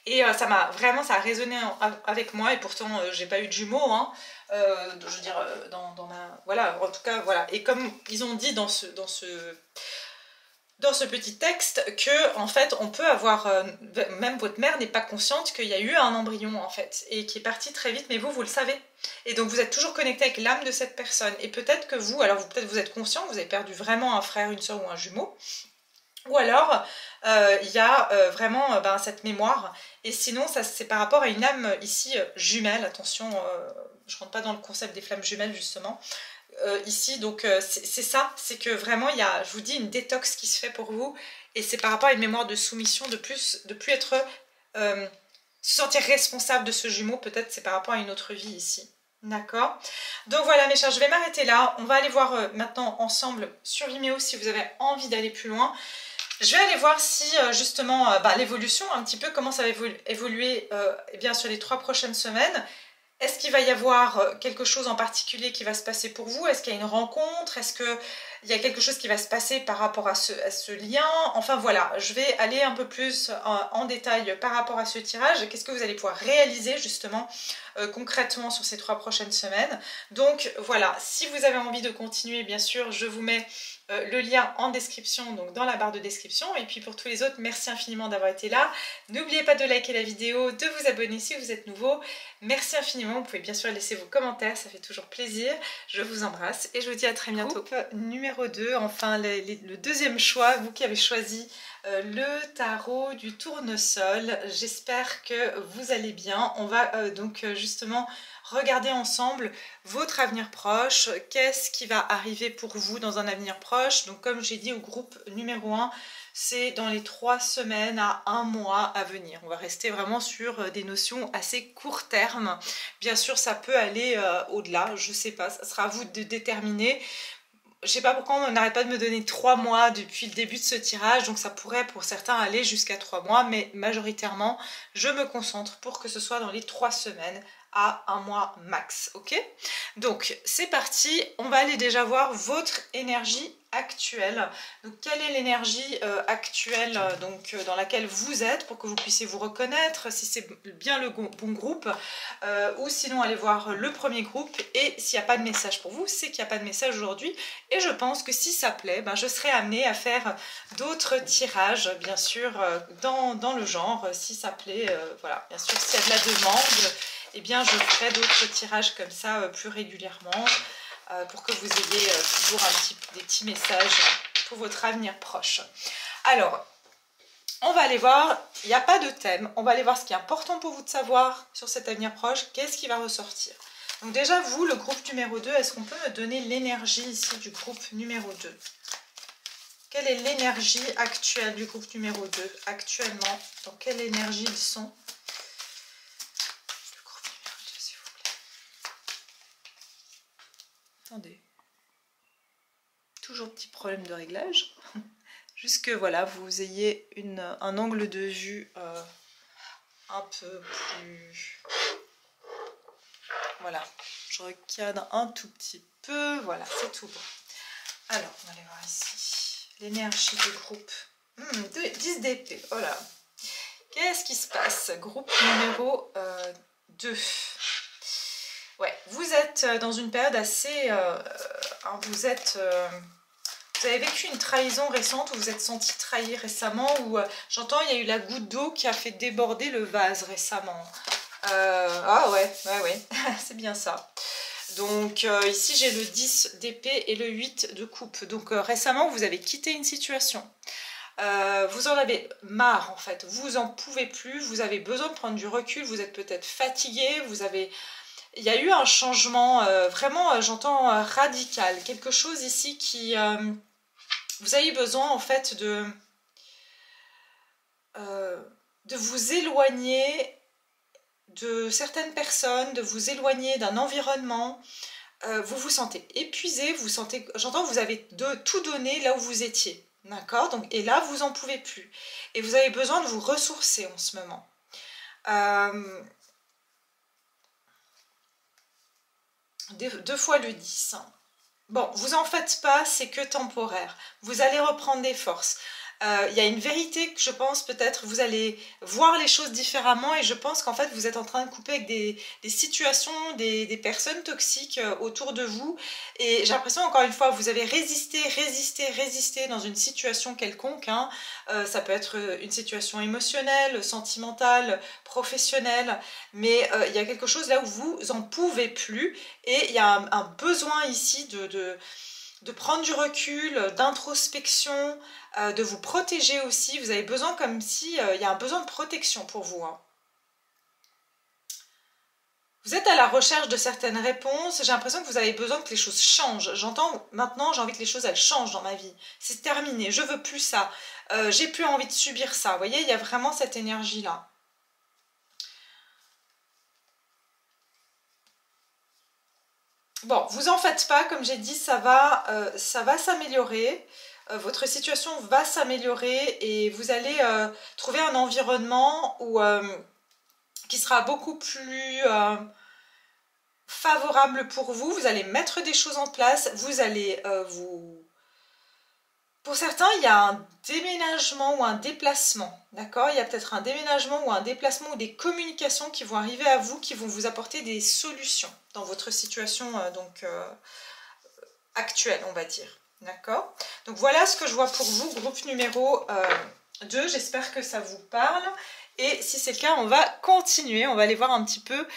Et ça m'a vraiment, ça a résonné avec moi, et pourtant, j'ai pas eu de jumeaux, hein. Je veux dire, dans ma... Voilà, en tout cas, voilà. Et comme ils ont dit dans ce petit texte que en fait on peut avoir, même votre mère n'est pas consciente qu'il y a eu un embryon en fait et qui est parti très vite, mais vous le savez, et donc vous êtes toujours connecté avec l'âme de cette personne. Et peut-être que vous, alors peut-être vous êtes conscient, vous avez perdu vraiment un frère, une soeur ou un jumeau, ou alors il y a vraiment cette mémoire. Et sinon ça c'est par rapport à une âme ici jumelle, attention, je rentre pas dans le concept des flammes jumelles justement. Ici, donc c'est ça, c'est que vraiment il y a, je vous dis, une détox qui se fait pour vous, et c'est par rapport à une mémoire de soumission, de plus être, se sentir responsable de ce jumeau, peut-être c'est par rapport à une autre vie ici, d'accord? Donc voilà mes chers, je vais m'arrêter là, on va aller voir maintenant ensemble sur Vimeo si vous avez envie d'aller plus loin. Je vais aller voir si justement l'évolution, un petit peu comment ça va évoluer eh bien, sur les 3 prochaines semaines. Est-ce qu'il va y avoir quelque chose en particulier qui va se passer pour vous? Est-ce qu'il y a une rencontre? Est-ce qu'il y a quelque chose qui va se passer par rapport à ce lien? Enfin voilà, je vais aller un peu plus en détail par rapport à ce tirage. Qu'est-ce que vous allez pouvoir réaliser justement concrètement sur ces 3 prochaines semaines? Donc voilà, si vous avez envie de continuer, bien sûr, je vous mets le lien en description, donc dans la barre de description. Et puis pour tous les autres, merci infiniment d'avoir été là. N'oubliez pas de liker la vidéo, de vous abonner si vous êtes nouveau. Merci infiniment, vous pouvez bien sûr laisser vos commentaires, ça fait toujours plaisir. Je vous embrasse et je vous dis à très bientôt. Groupe numéro 2, enfin le deuxième choix, vous qui avez choisi le tarot du tournesol. J'espère que vous allez bien. On va donc justement regarder ensemble votre avenir proche, qu'est-ce qui va arriver pour vous dans un avenir proche. Donc comme j'ai dit au groupe numéro 1, c'est dans les 3 semaines à 1 mois à venir. On va rester vraiment sur des notions assez court terme. Bien sûr, ça peut aller au-delà, je sais pas, ça sera à vous de déterminer. Je sais pas pourquoi on n'arrête pas de me donner 3 mois depuis le début de ce tirage, donc ça pourrait pour certains aller jusqu'à 3 mois, mais majoritairement, je me concentre pour que ce soit dans les 3 semaines à 1 mois max, ok? Donc c'est parti, on va aller déjà voir votre énergie actuelle. Donc quelle est l'énergie actuelle dans laquelle vous êtes, pour que vous puissiez vous reconnaître, si c'est bien le bon groupe, ou sinon allez voir le premier groupe, et s'il n'y a pas de message pour vous, c'est qu'il n'y a pas de message aujourd'hui, et je pense que si ça plaît, je serai amenée à faire d'autres tirages, bien sûr, dans le genre, si ça plaît, voilà, bien sûr, s'il y a de la demande, eh bien je ferai d'autres tirages comme ça plus régulièrement pour que vous ayez toujours des petits messages pour votre avenir proche. Alors, on va aller voir, il n'y a pas de thème, on va aller voir ce qui est important pour vous de savoir sur cet avenir proche, qu'est-ce qui va ressortir. Donc déjà, vous, le groupe numéro 2, est-ce qu'on peut me donner l'énergie ici du groupe numéro 2? Quelle est l'énergie actuelle du groupe numéro 2 actuellement? Dans quelle énergie ils sont? Attendez, toujours petit problème de réglage, juste que voilà, vous ayez un angle de vue un peu plus, voilà, je recadre un tout petit peu, voilà, c'est tout bon. Alors, on va aller voir ici, l'énergie du groupe, 10 d'épée, oh là, qu'est-ce qui se passe? Groupe numéro 2. Ouais, vous êtes dans une période assez... vous avez vécu une trahison récente, ou vous êtes senti trahi récemment, ou j'entends il y a eu la goutte d'eau qui a fait déborder le vase récemment. Ah ouais, c'est bien ça. Donc ici j'ai le 10 d'épée et le 8 de coupe. Donc récemment vous avez quitté une situation. Vous en avez marre en fait, vous en pouvez plus, vous avez besoin de prendre du recul, vous êtes peut-être fatigué, il y a eu un changement vraiment, j'entends radical, quelque chose ici qui, vous avez besoin en fait de vous éloigner de certaines personnes, de vous éloigner d'un environnement. Vous vous sentez épuisé, vous sentez, j'entends que vous avez tout donné là où vous étiez. D'accord? Donc, et là, vous n'en pouvez plus. Et vous avez besoin de vous ressourcer en ce moment. Deux fois le 10. Bon, vous en faites pas, c'est que temporaire. Vous allez reprendre des forces. Il y a une vérité que je pense peut-être, vous allez voir les choses différemment et je pense qu'en fait vous êtes en train de couper avec des situations, des personnes toxiques autour de vous et j'ai l'impression encore une fois vous avez résisté dans une situation quelconque, hein. Ça peut être une situation émotionnelle, sentimentale, professionnelle, mais il y a quelque chose là où vous en pouvez plus et il y a un besoin ici de prendre du recul, d'introspection, de vous protéger aussi. Vous avez besoin comme si il y a un besoin de protection pour vous. Hein. Vous êtes à la recherche de certaines réponses. J'ai l'impression que vous avez besoin que les choses changent. J'entends maintenant, j'ai envie que les choses elles changent dans ma vie. C'est terminé, je veux plus ça. J'ai plus envie de subir ça. Vous voyez, il y a vraiment cette énergie-là. Bon, vous en faites pas, comme j'ai dit, ça va s'améliorer. Votre situation va s'améliorer et vous allez trouver un environnement où, qui sera beaucoup plus favorable pour vous. Vous allez mettre des choses en place, vous allez Pour certains, il y a un déménagement ou un déplacement, d'accord? Il y a peut-être un déménagement ou un déplacement ou des communications qui vont arriver à vous, qui vont vous apporter des solutions dans votre situation actuelle, on va dire. D'accord? Donc voilà ce que je vois pour vous, groupe numéro 2. J'espère que ça vous parle. Et si c'est le cas, on va continuer. On va aller voir un petit peu,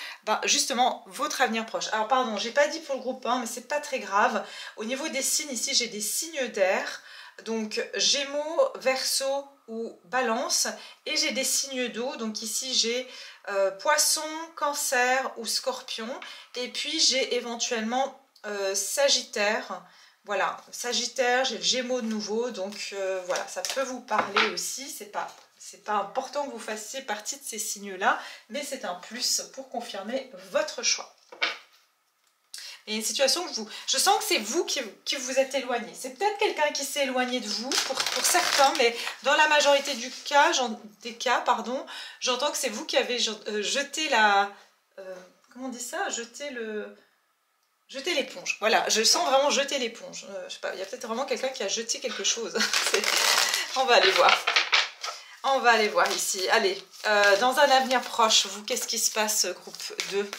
justement, votre avenir proche. Alors pardon, j'ai pas dit pour le groupe 1, mais c'est pas très grave. Au niveau des signes, ici, j'ai des signes d'air. Donc Gémeaux, Verseau ou Balance. Et j'ai des signes d'eau. Donc ici, j'ai Poisson, Cancer ou Scorpion. Et puis, j'ai éventuellement Sagittaire. Voilà, Sagittaire, j'ai le Gémeaux de nouveau, donc voilà, ça peut vous parler aussi, c'est pas important que vous fassiez partie de ces signes-là, mais c'est un plus pour confirmer votre choix. Et une situation que je sens que c'est vous qui vous êtes éloigné. C'est peut-être quelqu'un qui s'est éloigné de vous, pour certains, mais dans la majorité des cas, j'entends que c'est vous qui avez jeté la... comment on dit ça? Jeter l'éponge, voilà, je sens vraiment jeter l'éponge. Je sais pas, il y a peut-être vraiment quelqu'un qui a jeté quelque chose. On va aller voir. On va aller voir ici. Allez, dans un avenir proche, vous, qu'est-ce qui se passe, groupe 2?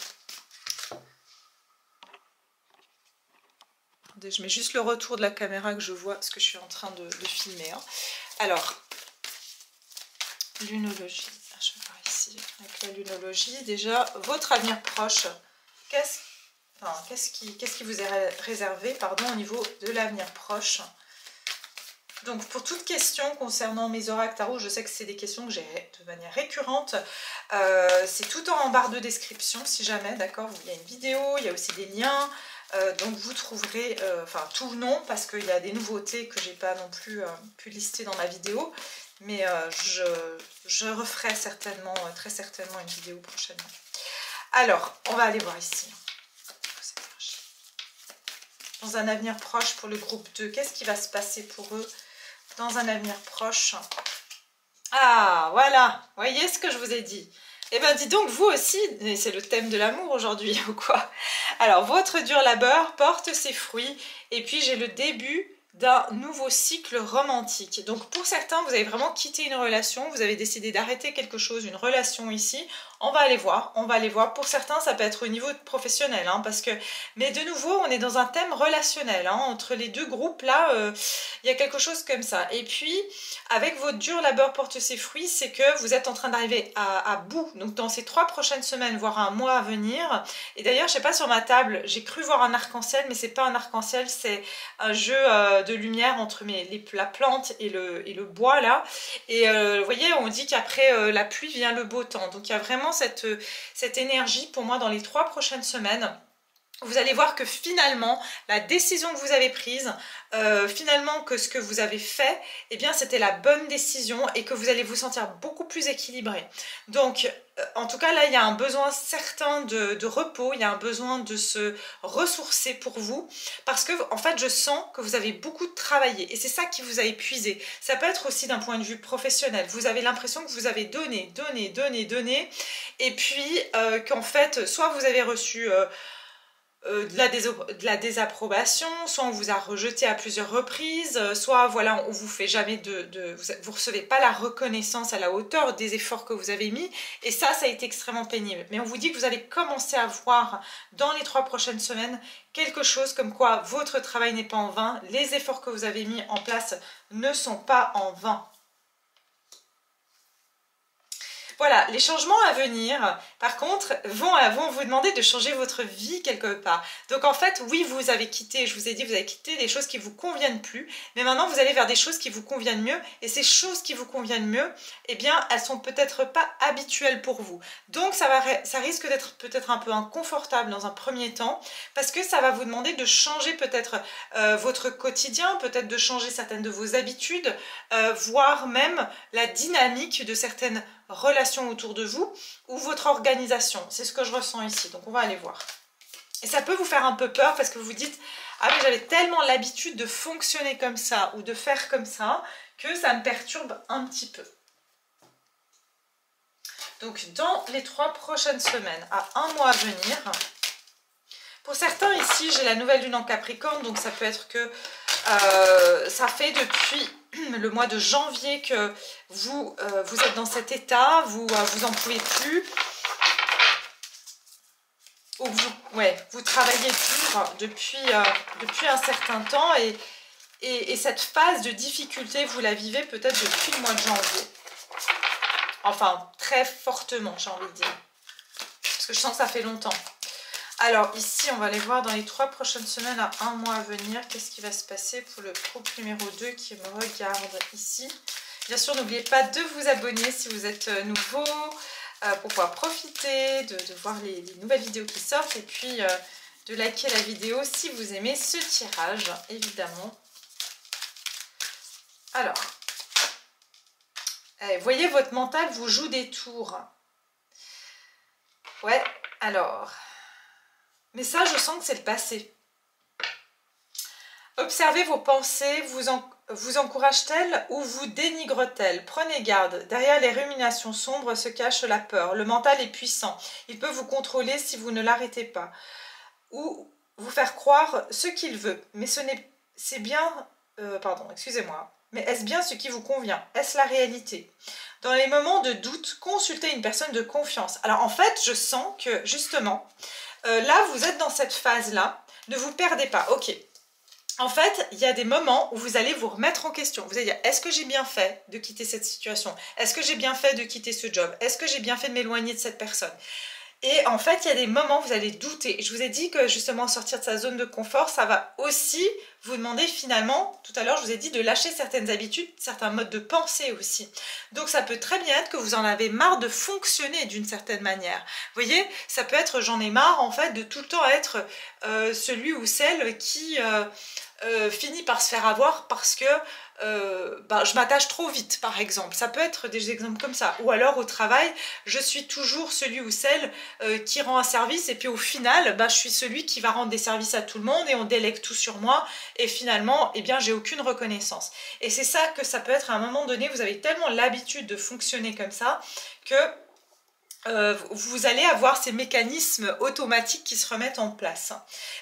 Je mets juste le retour de la caméra que je vois ce que je suis en train de filmer. Hein. Alors, lunologie. Je vais voir ici avec la lunologie. Déjà, votre avenir proche, qu'est-ce qui vous est réservé au niveau de l'avenir proche? Donc pour toute question concernant mes oracles tarot, je sais que c'est des questions que j'ai de manière récurrente. C'est tout en barre de description si jamais, d'accord? Il y a une vidéo, il y a aussi des liens. Donc vous trouverez, tout non, parce qu'il y a des nouveautés que j'ai pas non plus pu lister dans ma vidéo. Mais je referai certainement, très certainement une vidéo prochainement. Alors, on va aller voir ici. Dans un avenir proche pour le groupe 2, qu'est-ce qui va se passer pour eux dans un avenir proche? Ah, voilà, voyez ce que je vous ai dit. Eh bien, dis donc, vous aussi, c'est le thème de l'amour aujourd'hui, ou quoi? Alors, votre dur labeur porte ses fruits, et puis j'ai le début d'un nouveau cycle romantique. Donc pour certains, vous avez vraiment quitté une relation, vous avez décidé d'arrêter quelque chose, une relation ici. On va aller voir, on va aller voir. Pour certains, ça peut être au niveau professionnel, hein, parce que... Mais de nouveau, on est dans un thème relationnel, hein, entre les deux groupes, là, il y a quelque chose comme ça. Et puis, avec votre dur labeur porte ses fruits, c'est que vous êtes en train d'arriver à bout, donc dans ces 3 prochaines semaines, voire un mois à venir. Et d'ailleurs, je sais pas, sur ma table, j'ai cru voir un arc-en-ciel, mais c'est pas un arc-en-ciel, c'est un jeu de lumière entre la plante et le bois, là. Et vous voyez, on dit qu'après la pluie vient le beau temps. Donc il y a vraiment cette énergie pour moi dans les 3 prochaines semaines. Vous allez voir que finalement, la décision que vous avez prise, finalement que ce que vous avez fait, eh bien c'était la bonne décision et que vous allez vous sentir beaucoup plus équilibré. Donc, en tout cas là, il y a un besoin certain de repos, il y a un besoin de se ressourcer pour vous, parce que en fait, je sens que vous avez beaucoup travaillé et c'est ça qui vous a épuisé. Ça peut être aussi d'un point de vue professionnel. Vous avez l'impression que vous avez donné, et puis qu'en fait, soit vous avez reçu... de la désapprobation, soit on vous a rejeté à plusieurs reprises, soit voilà, on vous fait jamais vous recevez pas la reconnaissance à la hauteur des efforts que vous avez mis, et ça a été extrêmement pénible. Mais on vous dit que vous allez commencer à voir dans les 3 prochaines semaines quelque chose comme quoi votre travail n'est pas en vain, les efforts que vous avez mis en place ne sont pas en vain. Voilà, les changements à venir, par contre, vont vous demander de changer votre vie quelque part. Donc en fait, oui, vous avez quitté, je vous ai dit, vous avez quitté des choses qui ne vous conviennent plus, mais maintenant vous allez vers des choses qui vous conviennent mieux, et ces choses qui vous conviennent mieux, eh bien, elles sont peut-être pas habituelles pour vous. Donc ça risque d'être peut-être un peu inconfortable dans un premier temps, parce que ça va vous demander de changer peut-être votre quotidien, peut-être de changer certaines de vos habitudes, voire même la dynamique de certaines relations autour de vous ou votre organisation. C'est ce que je ressens ici, donc on va aller voir. Et ça peut vous faire un peu peur parce que vous vous dites « Ah mais j'avais tellement l'habitude de fonctionner comme ça ou de faire comme ça que ça me perturbe un petit peu. » Donc dans les 3 prochaines semaines, à un mois à venir, pour certains ici j'ai la nouvelle lune en Capricorne, donc ça peut être que ça fait depuis le mois de janvier que vous êtes dans cet état, vous en pouvez plus, ou vous travaillez dur depuis un certain temps, et cette phase de difficulté, vous la vivez peut-être depuis le mois de janvier. Enfin, très fortement, j'ai envie de dire. Parce que je sens que ça fait longtemps. Alors ici, on va aller voir dans les 3 prochaines semaines à un mois à venir, qu'est-ce qui va se passer pour le groupe numéro 2 qui me regarde ici. Bien sûr, n'oubliez pas de vous abonner si vous êtes nouveau, pour pouvoir profiter de voir les nouvelles vidéos qui sortent, et puis de liker la vidéo si vous aimez ce tirage, évidemment. Alors, voyez, votre mental vous joue des tours. Ouais, alors... Mais ça, je sens que c'est le passé. Observez vos pensées, vous encouragent-elles ou vous dénigrent-elles? Prenez garde, derrière les ruminations sombres se cache la peur. Le mental est puissant, il peut vous contrôler si vous ne l'arrêtez pas. Ou vous faire croire ce qu'il veut. Mais c'est bien... pardon, excusez-moi. Mais est-ce bien ce qui vous convient? Est-ce la réalité? Dans les moments de doute, consultez une personne de confiance. Alors en fait, je sens que justement... là, vous êtes dans cette phase-là, ne vous perdez pas. Ok, en fait, il y a des moments où vous allez vous remettre en question. Vous allez dire, est-ce que j'ai bien fait de quitter cette situation? Est-ce que j'ai bien fait de quitter ce job? Est-ce que j'ai bien fait de m'éloigner de cette personne? Et en fait, il y a des moments où vous allez douter. Je vous ai dit que justement, sortir de sa zone de confort, ça va aussi vous demander finalement, tout à l'heure, je vous ai dit de lâcher certaines habitudes, certains modes de pensée aussi. Donc ça peut très bien être que vous en avez marre de fonctionner d'une certaine manière. Vous voyez, ça peut être, j'en ai marre en fait de tout le temps être celui ou celle qui finit par se faire avoir parce que je m'attache trop vite, par exemple. Ça peut être des exemples comme ça. Ou alors au travail, je suis toujours celui ou celle qui rend un service, et puis au final, je suis celui qui va rendre des services à tout le monde et on délègue tout sur moi, et finalement, eh bien, j'ai aucune reconnaissance. Et c'est ça que ça peut être à un moment donné, vous avez tellement l'habitude de fonctionner comme ça que vous allez avoir ces mécanismes automatiques qui se remettent en place.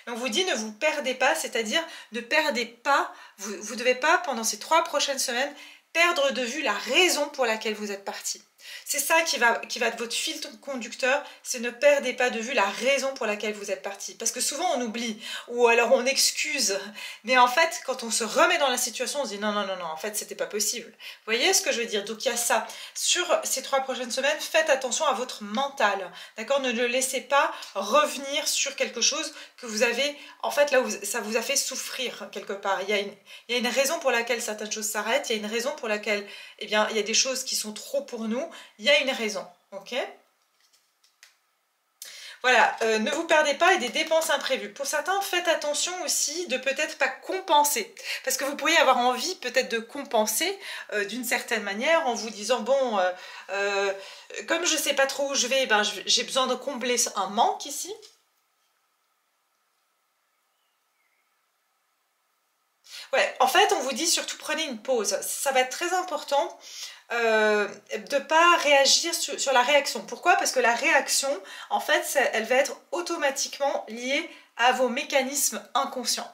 On vous dit ne vous perdez pas, c'est-à-dire ne perdez pas, vous ne devez pas pendant ces 3 prochaines semaines perdre de vue la raison pour laquelle vous êtes parti. C'est ça qui va être votre fil conducteur, c'est ne perdez pas de vue la raison pour laquelle vous êtes parti. Parce que souvent on oublie, ou alors on excuse. Mais en fait, quand on se remet dans la situation, on se dit non, non, non, non, en fait c'était pas possible. Vous voyez ce que je veux dire? Donc il y a ça. Sur ces 3 prochaines semaines, faites attention à votre mental. D'accord? Ne le laissez pas revenir sur quelque chose que vous avez, en fait là où ça vous a fait souffrir quelque part. Il y a une raison pour laquelle certaines choses s'arrêtent, il y a une raison pour laquelle, eh bien, il y a des choses qui sont trop pour nous. Il y a une raison, ok? Voilà, ne vous perdez pas et des dépenses imprévues. Pour certains, faites attention aussi de peut-être pas compenser. Parce que vous pourriez avoir envie peut-être de compenser d'une certaine manière en vous disant, bon, comme je ne sais pas trop où je vais, ben, j'ai besoin de combler un manque ici. Ouais, en fait, on vous dit surtout prenez une pause. Ça va être très important. De ne pas réagir sur la réaction. Pourquoi? Parce que la réaction, en fait, elle va être automatiquement liée à vos mécanismes inconscients.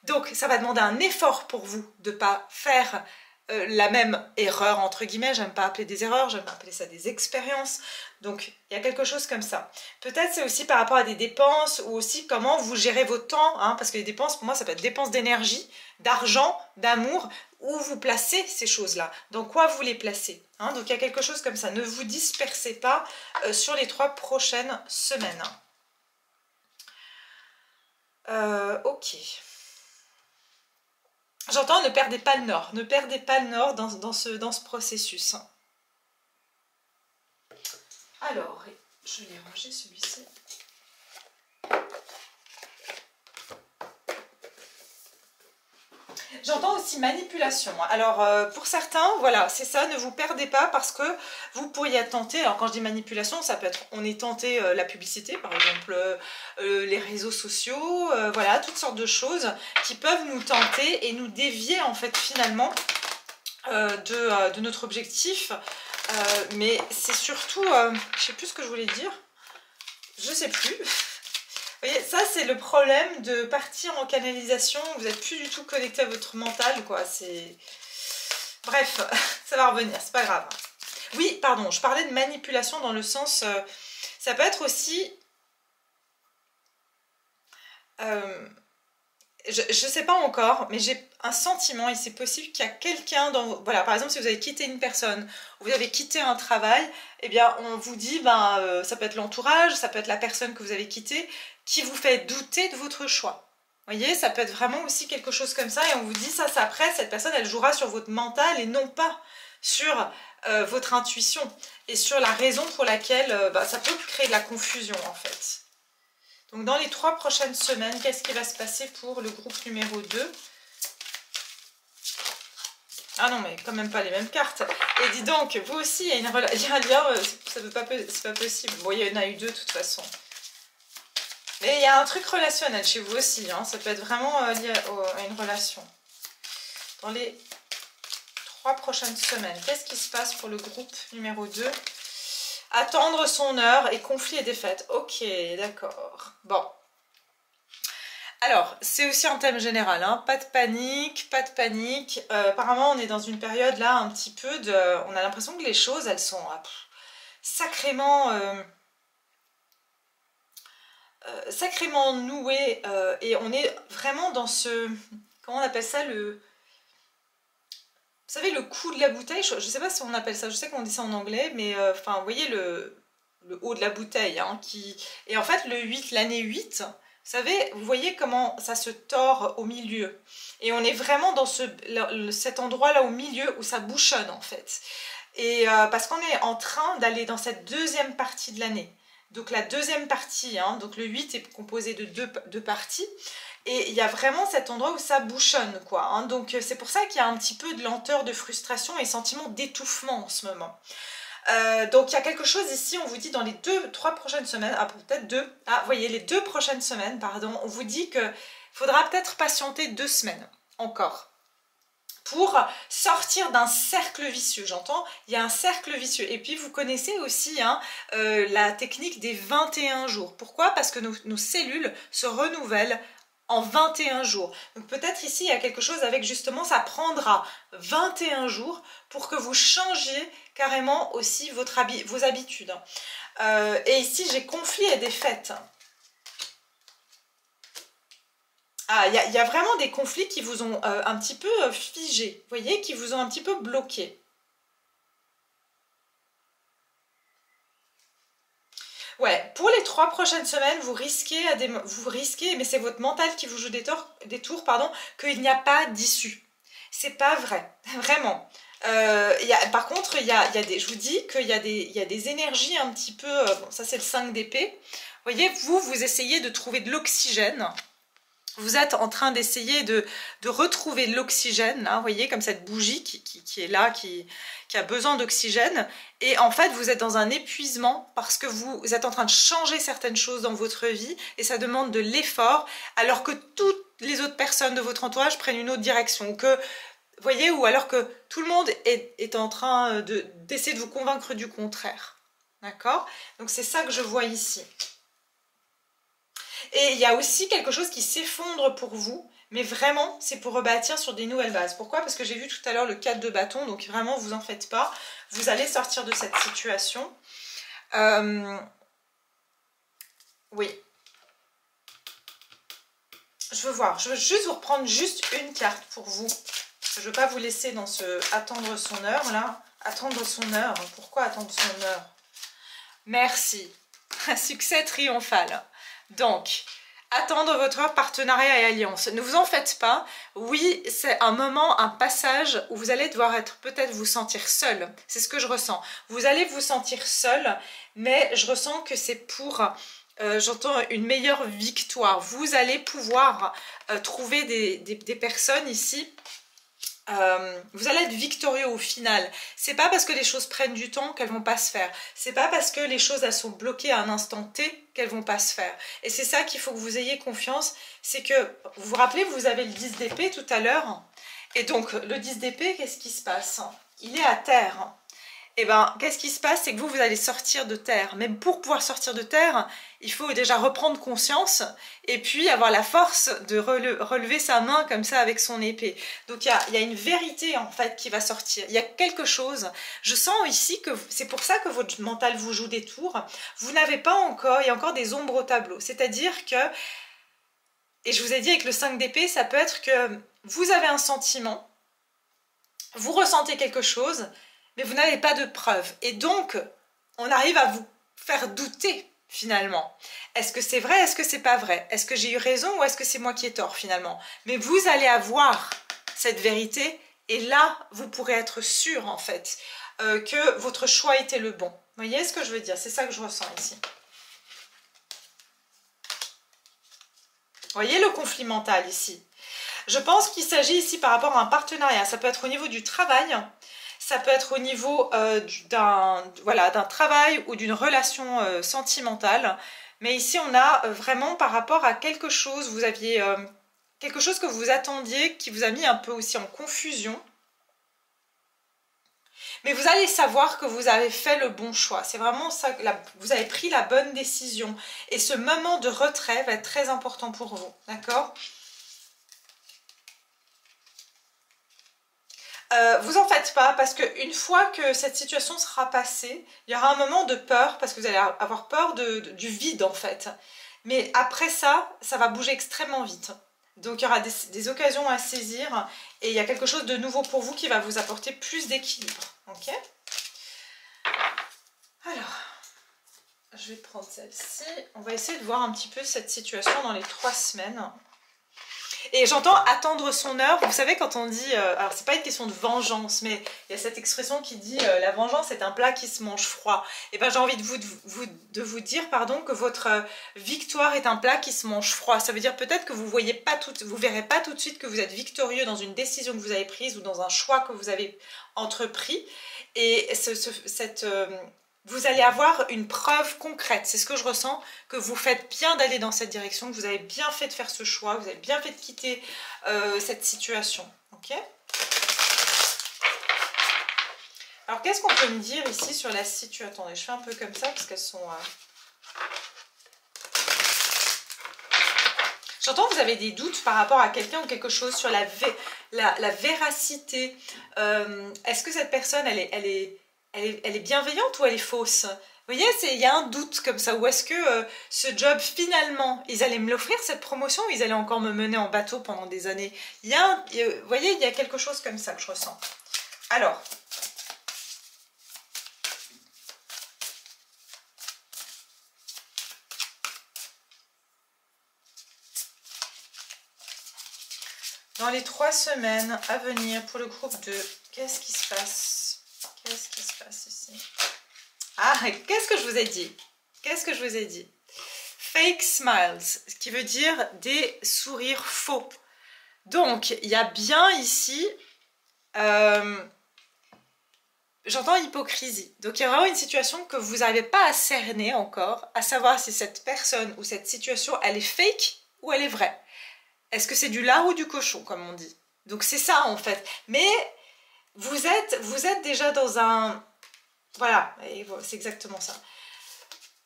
Donc, ça va demander un effort pour vous de ne pas faire la même erreur, entre guillemets. J'aime pas appeler des erreurs, j'aime appeler ça des expériences. Donc, il y a quelque chose comme ça. Peut-être c'est aussi par rapport à des dépenses ou aussi comment vous gérez votre temps. Hein, parce que les dépenses, pour moi, ça peut être dépenses d'énergie, d'argent, d'amour. Où vous placez ces choses-là, dans quoi vous les placez. Hein, donc il y a quelque chose comme ça. Ne vous dispersez pas sur les 3 prochaines semaines. Ok. J'entends ne perdez pas le nord. Ne perdez pas le nord dans ce processus. Alors, je l'ai rangé celui-ci. J'entends aussi manipulation. Alors, pour certains, voilà, c'est ça, ne vous perdez pas parce que vous pourriez être tenté. Alors, quand je dis manipulation, ça peut être, on est tenté la publicité, par exemple, les réseaux sociaux, voilà, toutes sortes de choses qui peuvent nous tenter et nous dévier, en fait, finalement, de notre objectif. Mais c'est surtout, je sais plus ce que je voulais dire, je sais plus. Vous voyez, ça c'est le problème de partir en canalisation, vous n'êtes plus du tout connecté à votre mental, quoi, c'est... Bref, ça va revenir, c'est pas grave. Oui, pardon, je parlais de manipulation dans le sens... ça peut être aussi... je ne sais pas encore, mais j'ai un sentiment, et c'est possible qu'il y a quelqu'un dans... Voilà, par exemple, si vous avez quitté une personne, ou vous avez quitté un travail, eh bien, on vous dit, ben, ça peut être l'entourage, ça peut être la personne que vous avez quittée, qui vous fait douter de votre choix. Vous voyez, ça peut être vraiment aussi quelque chose comme ça, et on vous dit, ça après, cette personne, elle jouera sur votre mental, et non pas sur votre intuition, et sur la raison pour laquelle ça peut créer de la confusion, en fait. Donc dans les 3 prochaines semaines, qu'est-ce qui va se passer pour le groupe numéro 2? Ah non, mais quand même pas les mêmes cartes. Et dis donc, vous aussi, il y a une relation. Il y a un lien, c'est pas possible. Bon, il y en a eu 2 de toute façon. Mais il y a un truc relationnel chez vous aussi. Hein. Ça peut être vraiment lié à une relation. Dans les 3 prochaines semaines, qu'est-ce qui se passe pour le groupe numéro 2? Attendre son heure et conflit et défaite. Ok, d'accord. Bon. Alors, c'est aussi un thème général. Hein. Pas de panique, pas de panique. Apparemment, on est dans une période là un petit peu de... On a l'impression que les choses, elles sont sacrément... sacrément nouées. Et on est vraiment dans ce... Comment on appelle ça le... Vous savez, le coup de la bouteille, je ne sais pas si on appelle ça, je sais qu'on dit ça en anglais, mais enfin, vous voyez le haut de la bouteille, hein, et en fait, le 8, l'année 8, vous savez, vous voyez comment ça se tord au milieu. Et on est vraiment dans cet endroit-là au milieu où ça bouchonne, en fait. Et parce qu'on est en train d'aller dans cette deuxième partie de l'année. Donc la deuxième partie, hein, donc le 8 est composé de deux parties. Et il y a vraiment cet endroit où ça bouchonne, quoi. Hein. Donc c'est pour ça qu'il y a un petit peu de lenteur, de frustration et sentiment d'étouffement en ce moment. Donc il y a quelque chose ici, on vous dit dans les 3 prochaines semaines, ah peut-être 2, ah vous voyez les 2 prochaines semaines, pardon, on vous dit qu'il faudra peut-être patienter 2 semaines encore. pour sortir d'un cercle vicieux. J'entends, il y a un cercle vicieux. Et puis vous connaissez aussi hein, la technique des 21 jours. Pourquoi? Parce que nos cellules se renouvellent en 21 jours. Donc peut-être ici il y a quelque chose avec justement, ça prendra 21 jours pour que vous changiez carrément aussi vos habitudes. Et ici j'ai conflit et défaite. Ah, il y a vraiment des conflits qui vous ont un petit peu figé, vous voyez, qui vous ont un petit peu bloqué. Ouais, pour les 3 prochaines semaines, vous risquez, mais c'est votre mental qui vous joue des tours, pardon, qu'il n'y a pas d'issue. C'est pas vrai, vraiment. Par contre, je vous dis qu'il y a des énergies un petit peu, bon, ça c'est le 5 d'épée. Vous voyez, vous essayez de trouver de l'oxygène. Vous êtes en train d'essayer de retrouver de l'oxygène, vous voyez, comme cette bougie qui est là, qui a besoin d'oxygène. Et en fait, vous êtes dans un épuisement parce que vous êtes en train de changer certaines choses dans votre vie et ça demande de l'effort, alors que toutes les autres personnes de votre entourage prennent une autre direction. Vous voyez, ou alors que tout le monde est en train d'essayer de vous convaincre du contraire. D'accord? Donc c'est ça que je vois ici. Et il y a aussi quelque chose qui s'effondre pour vous, mais vraiment, c'est pour rebâtir sur des nouvelles bases. Pourquoi? Parce que j'ai vu tout à l'heure le 4 de bâton, donc vraiment, vous en faites pas. Vous allez sortir de cette situation. Oui. Je veux juste vous reprendre juste une carte pour vous. Je ne veux pas vous laisser dans ce attendre son heure, là. Attendre son heure. Pourquoi attendre son heure? Merci. Un succès triomphal. Donc, attendre votre partenariat et alliance. Ne vous en faites pas. Oui, c'est un moment, un passage où vous allez devoir peut-être vous sentir seul. C'est ce que je ressens. Vous allez vous sentir seul, mais je ressens que c'est pour, j'entends, une meilleure victoire. Vous allez pouvoir trouver des personnes ici. Vous allez être victorieux au final. C'est pas parce que les choses prennent du temps qu'elles vont pas se faire. C'est pas parce que les choses elles sont bloquées à un instant T qu'elles vont pas se faire. Et c'est ça qu'il faut que vous ayez confiance. C'est que, vous vous rappelez, vous avez le 10 d'épée tout à l'heure. Et donc, le 10 d'épée, qu'est-ce qui se passe? Il est à terre. Et bien, qu'est-ce qui se passe? C'est que vous allez sortir de terre. Mais pour pouvoir sortir de terre, il faut déjà reprendre conscience et puis avoir la force de relever sa main comme ça avec son épée. Donc, il y a une vérité, en fait, qui va sortir. Il y a quelque chose. Je sens ici que c'est pour ça que votre mental vous joue des tours. Vous n'avez pas encore, il y a encore des ombres au tableau. C'est-à-dire que, et je vous ai dit avec le 5 d'épée, ça peut être que vous avez un sentiment, vous ressentez quelque chose, mais vous n'avez pas de preuves. Et donc, on arrive à vous faire douter, finalement. Est-ce que c'est vrai? Est-ce que c'est pas vrai? Est-ce que j'ai eu raison ou est-ce que c'est moi qui ai tort, finalement? Mais vous allez avoir cette vérité, et là, vous pourrez être sûr, en fait, que votre choix était le bon. Vous voyez ce que je veux dire? C'est ça que je ressens ici. Vous voyez le conflit mental, ici? Je pense qu'il s'agit ici par rapport à un partenariat. Ça peut être au niveau du travail. Ça peut être au niveau d'un travail ou d'une relation sentimentale. Mais ici, on a vraiment par rapport à quelque chose, vous aviez quelque chose que vous attendiez, qui vous a mis un peu aussi en confusion. Mais vous allez savoir que vous avez fait le bon choix. C'est vraiment ça, vous avez pris la bonne décision. Et ce moment de retrait va être très important pour vous. D'accord ? Vous en faites pas, parce qu'une fois que cette situation sera passée, il y aura un moment de peur, parce que vous allez avoir peur du vide en fait. Mais après ça, ça va bouger extrêmement vite. Donc il y aura des occasions à saisir, et il y a quelque chose de nouveau pour vous qui va vous apporter plus d'équilibre. Ok ? Alors, je vais prendre celle-ci. On va essayer de voir un petit peu cette situation dans les 3 semaines. Et j'entends attendre son heure. Vous savez, quand on dit, alors c'est pas une question de vengeance, mais il y a cette expression qui dit la vengeance est un plat qui se mange froid. Et ben j'ai envie de vous dire, pardon, que votre victoire est un plat qui se mange froid. Ça veut dire peut-être que vous verrez pas tout de suite que vous êtes victorieux dans une décision que vous avez prise ou dans un choix que vous avez entrepris. Et vous allez avoir une preuve concrète, c'est ce que je ressens, que vous faites bien d'aller dans cette direction, que vous avez bien fait de faire ce choix, vous avez bien fait de quitter cette situation. Ok ? Alors, qu'est-ce qu'on peut me dire ici sur la situation? Attendez, je fais un peu comme ça parce qu'elles sont... J'entends que vous avez des doutes par rapport à quelqu'un ou quelque chose sur la véracité. Est-ce que cette personne, elle est bienveillante ou elle est fausse? Vous voyez, il y a un doute comme ça. Ou est-ce que ce job, finalement, ils allaient me l'offrir, cette promotion, ou ils allaient encore me mener en bateau pendant des années? Vous voyez, il y a quelque chose comme ça que je ressens. Alors... Dans les 3 semaines à venir pour le groupe 2, qu'est-ce qui se passe? Qu'est-ce qui se passe ici? Ah, qu'est-ce que je vous ai dit? Qu'est-ce que je vous ai dit? Fake smiles, ce qui veut dire des sourires faux. Donc, il y a bien ici, j'entends hypocrisie. Donc, il y a vraiment une situation que vous n'arrivez pas à cerner encore, à savoir si cette personne ou cette situation, elle est fake ou elle est vraie. Est-ce que c'est du lard ou du cochon, comme on dit? Donc c'est ça en fait. Mais vous êtes déjà dans un... Voilà, c'est exactement ça.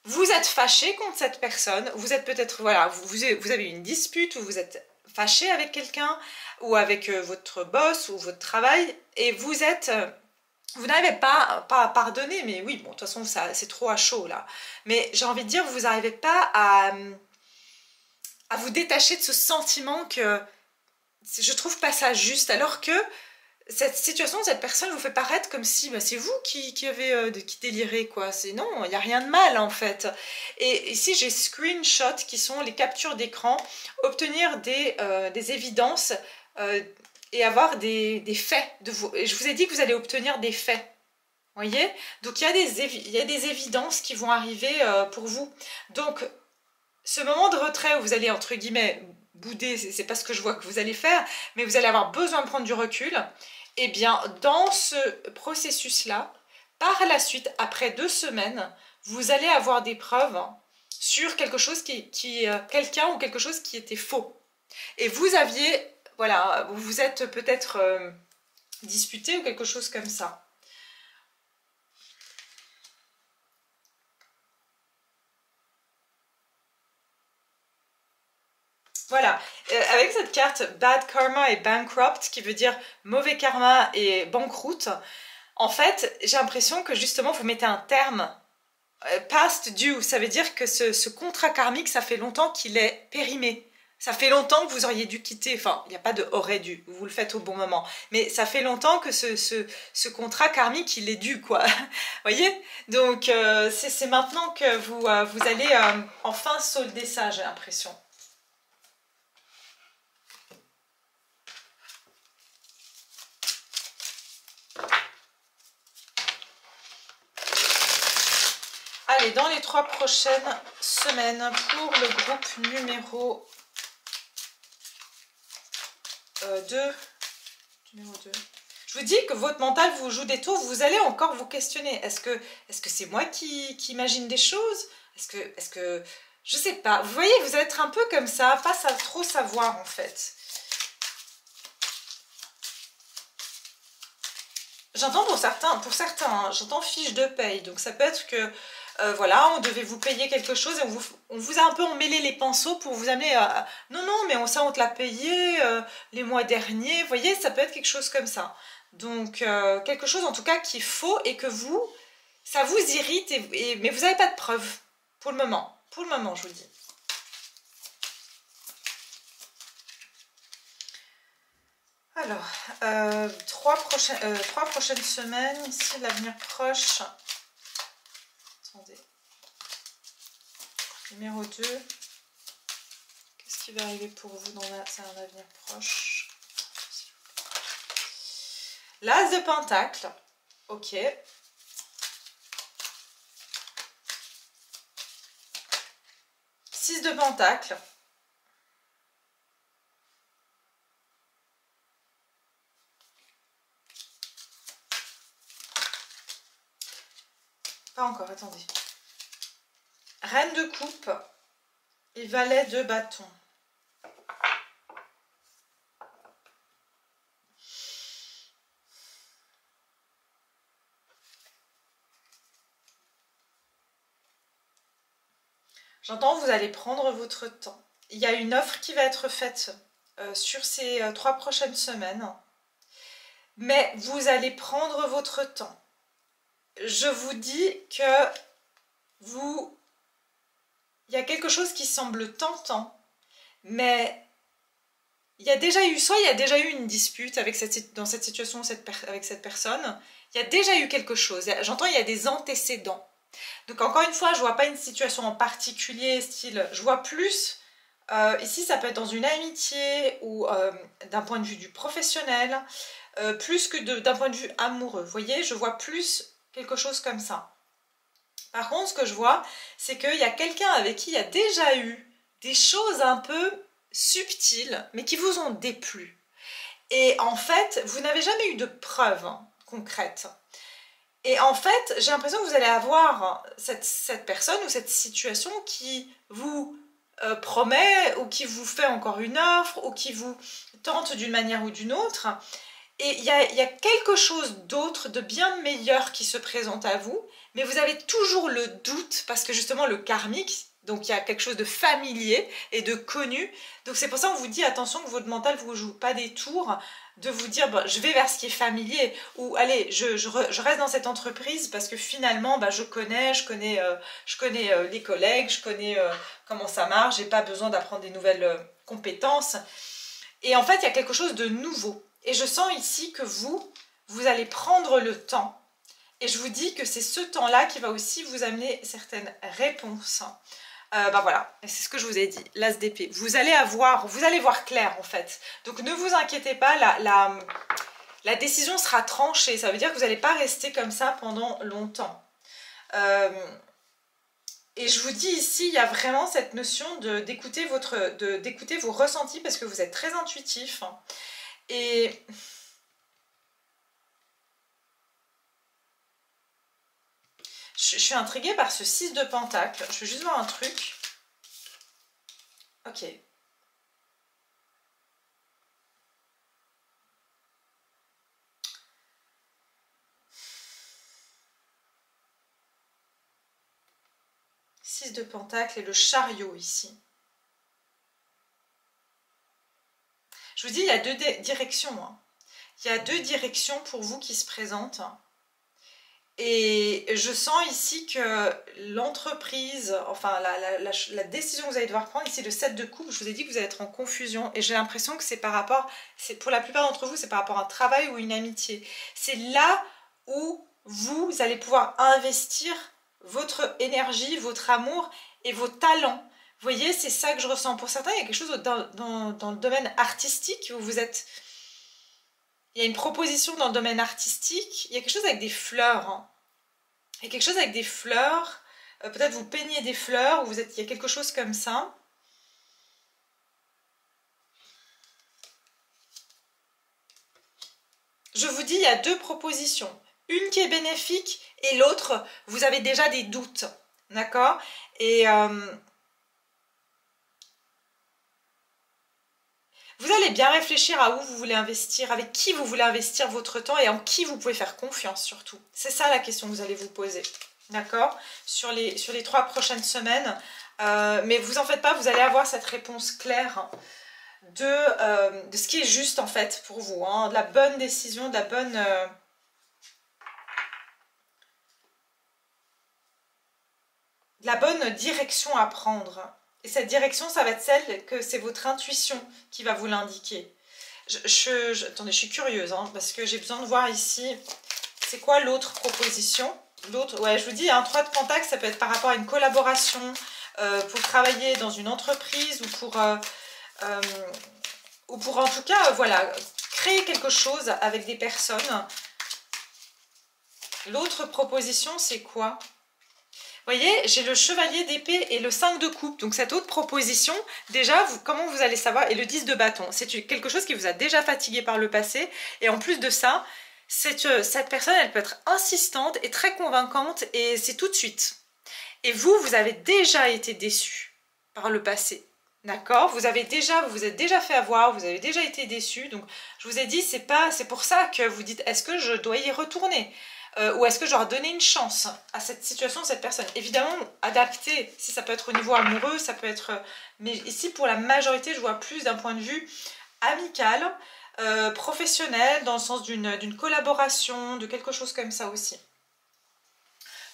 Vous êtes fâché contre cette personne. Vous êtes peut-être... Voilà, vous avez une dispute ou vous êtes fâché avec quelqu'un ou avec votre boss ou votre travail. Et vous êtes... Vous n'arrivez pas à pardonner, mais oui, bon, de toute façon, c'est trop à chaud là. Mais j'ai envie de dire, vous n'arrivez pas à vous détacher de ce sentiment que je trouve pas ça juste, alors que cette situation, cette personne vous fait paraître comme si c'est vous qui délirez, quoi. Non, il n'y a rien de mal en fait. Et ici j'ai screenshots qui sont les captures d'écran, obtenir des évidences et avoir des faits de vous. Et je vous ai dit que vous allez obtenir des faits. Voyez, donc il y a des évidences qui vont arriver pour vous. Donc ce moment de retrait où vous allez, entre guillemets, bouder, c'est pas ce que je vois que vous allez faire, mais vous allez avoir besoin de prendre du recul, et bien dans ce processus-là, par la suite, après 2 semaines, vous allez avoir des preuves sur quelque chose quelqu'un ou quelque chose qui était faux. Et vous aviez, voilà, vous vous êtes peut-être disputé ou quelque chose comme ça. Voilà, avec cette carte Bad Karma et Bankrupt, qui veut dire mauvais karma et banqueroute, en fait, j'ai l'impression que justement vous mettez un terme. Past due, ça veut dire que ce contrat karmique, ça fait longtemps qu'il est périmé. Ça fait longtemps que vous auriez dû quitter, enfin, il n'y a pas de aurait dû, vous le faites au bon moment. Mais ça fait longtemps que ce contrat karmique, il est dû, quoi. Voyez? Donc, c'est maintenant que vous allez enfin solder ça, j'ai l'impression. Allez, dans les 3 prochaines semaines pour le groupe numéro 2. Numéro 2. Je vous dis que votre mental vous joue des tours, vous allez encore vous questionner. Est-ce que c'est moi qui imagine des choses? Est-ce que... Je sais pas. Vous voyez, vous allez être un peu comme ça, pas trop savoir en fait. J'entends pour certains, hein, j'entends fiche de paye. Donc ça peut être que... voilà, on devait vous payer quelque chose et on vous a un peu emmêlé les pinceaux pour vous amener à... Non, non, mais ça, on te l'a payé les mois derniers. Vous voyez, ça peut être quelque chose comme ça. Donc, quelque chose en tout cas qui est faux et que ça vous irrite, mais vous n'avez pas de preuves pour le moment. Pour le moment, je vous dis. Alors, 3 prochaines semaines, ici, l'avenir proche... Attendez. Numéro 2. Qu'est-ce qui va arriver pour vous dans un avenir proche? L'As de Pentacle. Ok. Six de Pentacle. Pas encore, attendez. Reine de coupe et valet de bâton. J'entends, vous allez prendre votre temps. Il y a une offre qui va être faite sur ces 3 prochaines semaines. Mais vous allez prendre votre temps. Je vous dis que il y a quelque chose qui semble tentant, mais il y a déjà eu, soit il y a déjà eu une dispute dans cette situation avec cette personne, il y a déjà eu quelque chose. J'entends, il y a des antécédents. Donc encore une fois, je ne vois pas une situation en particulier, style, je vois plus, ici ça peut être dans une amitié ou d'un point de vue du professionnel, plus que d'un point de vue amoureux. Vous voyez, je vois plus quelque chose comme ça. Par contre, ce que je vois, c'est qu'il y a quelqu'un avec qui il y a déjà eu des choses un peu subtiles, mais qui vous ont déplu. Et en fait, vous n'avez jamais eu de preuves concrètes. Et en fait, j'ai l'impression que vous allez avoir cette personne ou cette situation qui vous promet ou qui vous fait encore une offre ou qui vous tente d'une manière ou d'une autre. Et il y a quelque chose d'autre, de bien meilleur qui se présente à vous, mais vous avez toujours le doute parce que justement le karmique, donc il y a quelque chose de familier et de connu. Donc c'est pour ça qu'on vous dit attention que votre mental ne vous joue pas des tours, de vous dire bah, je vais vers ce qui est familier ou allez je reste dans cette entreprise parce que finalement bah, je connais les collègues, je connais comment ça marche, j'ai pas besoin d'apprendre des nouvelles compétences. Et en fait il y a quelque chose de nouveau. Et je sens ici que vous allez prendre le temps. Et je vous dis que c'est ce temps-là qui va aussi vous amener certaines réponses. Ben voilà, c'est ce que je vous ai dit, l'as d'épée. Vous allez voir clair en fait. Donc ne vous inquiétez pas, la décision sera tranchée. Ça veut dire que vous n'allez pas rester comme ça pendant longtemps. Et je vous dis ici, il y a vraiment cette notion d'écouter vos ressentis parce que vous êtes très intuitif. Et je suis intriguée par ce 6 de Pentacle. Je vais juste voir un truc. Ok. De Pentacle et le chariot ici. Je vous dis, il y a deux directions. Hein. Il y a 2 directions pour vous qui se présentent. Et je sens ici que l'entreprise, enfin la décision que vous allez devoir prendre, ici le 7 de coupe, je vous ai dit que vous allez être en confusion. Et j'ai l'impression que c'est pour la plupart d'entre vous, c'est par rapport à un travail ou une amitié. C'est là où vous allez pouvoir investir votre énergie, votre amour et vos talents. Vous voyez, c'est ça que je ressens. Pour certains, il y a quelque chose dans le domaine artistique où vous êtes... Il y a une proposition dans le domaine artistique. Il y a quelque chose avec des fleurs. Hein. Il y a quelque chose avec des fleurs. Peut-être vous peignez des fleurs ou il y a quelque chose comme ça. Je vous dis, il y a 2 propositions. Une qui est bénéfique et l'autre, vous avez déjà des doutes. D'accord? Et vous allez bien réfléchir à où vous voulez investir, avec qui vous voulez investir votre temps et en qui vous pouvez faire confiance surtout. C'est ça la question que vous allez vous poser. D'accord? Sur les 3 prochaines semaines. Mais vous en faites pas, vous allez avoir cette réponse claire de ce qui est juste en fait pour vous. Hein, de la bonne décision, de la bonne direction à prendre. Et cette direction, ça va être celle que c'est votre intuition qui va vous l'indiquer. Attendez, je suis curieuse, hein, parce que j'ai besoin de voir ici, c'est quoi l'autre proposition. Ouais, je vous dis, un 3 de Pentacle, ça peut être par rapport à une collaboration, pour travailler dans une entreprise ou pour en tout cas, voilà, créer quelque chose avec des personnes. L'autre proposition, c'est quoi ? Vous voyez, j'ai le chevalier d'épée et le 5 de coupe. Donc cette autre proposition, déjà, comment vous allez savoir ? Et le 10 de bâton, c'est quelque chose qui vous a déjà fatigué par le passé. Et en plus de ça, cette personne, elle peut être insistante et très convaincante et c'est tout de suite. Et vous avez déjà été déçu par le passé. D'accord ? Vous vous êtes déjà fait avoir, vous avez déjà été déçu. Donc je vous ai dit, c'est pour ça que vous dites, est-ce que je dois y retourner ? ou est-ce que je dois donner une chance à cette situation, cette personne? Évidemment, adapter, si ça peut être au niveau amoureux, ça peut être... Mais ici, pour la majorité, je vois plus d'un point de vue amical, professionnel, dans le sens d'une collaboration, de quelque chose comme ça aussi.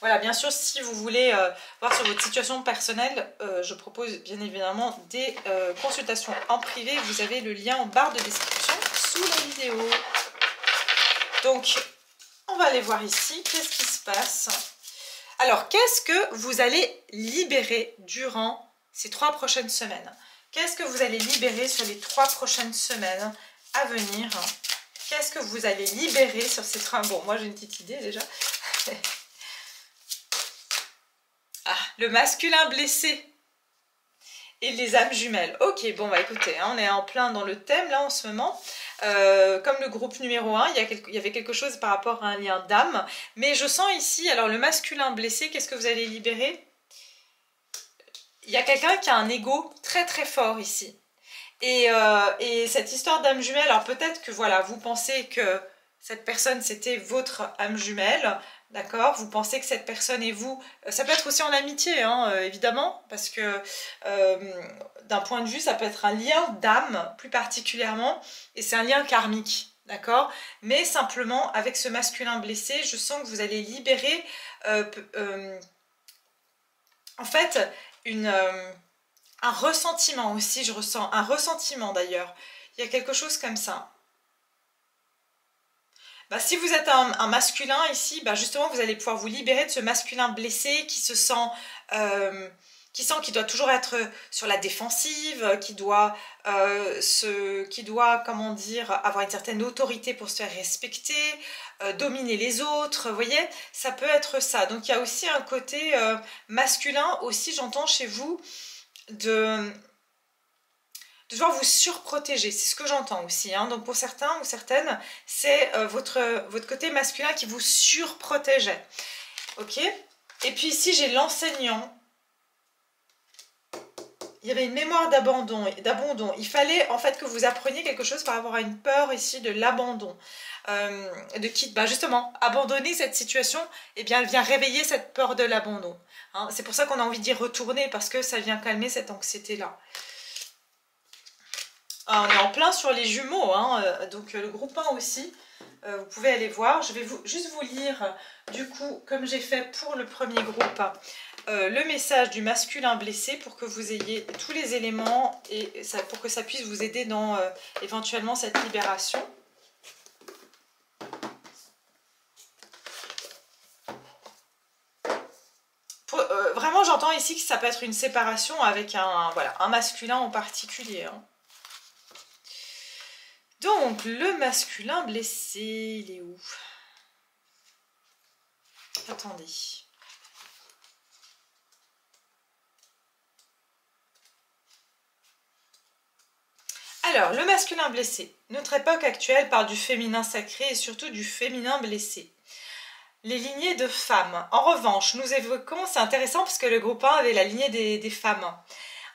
Voilà, bien sûr, si vous voulez voir sur votre situation personnelle, je propose bien évidemment des consultations en privé. Vous avez le lien en barre de description sous la vidéo. Donc, on va aller voir ici, qu'est-ce qui se passe? Alors, qu'est-ce que vous allez libérer durant ces 3 prochaines semaines? Qu'est-ce que vous allez libérer sur les 3 prochaines semaines à venir? Qu'est-ce que vous allez libérer sur ces 3... Bon, moi j'ai une petite idée déjà. Ah, le masculin blessé et les âmes jumelles. Ok, bon bah écoutez, hein, on est en plein dans le thème là en ce moment. Comme le groupe numéro 1, il y avait quelque chose par rapport à un lien d'âme. Mais je sens ici, alors le masculin blessé, qu'est-ce que vous allez libérer? Il y a quelqu'un qui a un ego très très fort ici. Et cette histoire d'âme jumelle, alors peut-être que voilà, vous pensez que cette personne c'était votre âme jumelle, d'accord? Vous pensez que cette personne et vous, ça peut être aussi en amitié, hein, évidemment, parce que d'un point de vue, ça peut être un lien d'âme plus particulièrement, et c'est un lien karmique, d'accord? Mais simplement, avec ce masculin blessé, je sens que vous allez libérer, en fait, un ressentiment aussi, je ressens un ressentiment d'ailleurs. Il y a quelque chose comme ça. Bah, si vous êtes un masculin ici, bah justement vous allez pouvoir vous libérer de ce masculin blessé qui se sent, qu'il doit toujours être sur la défensive, qui doit, comment dire, avoir une certaine autorité pour se faire respecter, dominer les autres, vous voyez, ça peut être ça. Donc il y a aussi un côté masculin aussi, j'entends chez vous, de devoir vous surprotéger, c'est ce que j'entends aussi, hein. Donc pour certains ou certaines, c'est votre côté masculin qui vous surprotégeait, ok? Et puis ici j'ai l'enseignant, il y avait une mémoire d'abandon, il fallait en fait que vous appreniez quelque chose par rapport à une peur ici de l'abandon, de quitte, bah justement, abandonner cette situation, eh bien elle vient réveiller cette peur de l'abandon, hein. C'est pour ça qu'on a envie d'y retourner, parce que ça vient calmer cette anxiété-là. On est en plein sur les jumeaux, hein, donc le groupe 1 aussi, vous pouvez aller voir. Je vais juste vous lire, du coup, comme j'ai fait pour le premier groupe, le message du masculin blessé pour que vous ayez tous les éléments et pour que ça puisse vous aider dans éventuellement cette libération. Vraiment, j'entends ici que ça peut être une séparation avec un masculin en particulier, hein. Donc, le masculin blessé, il est où? Attendez. Alors, le masculin blessé. Notre époque actuelle parle du féminin sacré et surtout du féminin blessé. Les lignées de femmes. En revanche, nous évoquons, c'est intéressant parce que le groupe 1 avait la lignée des femmes.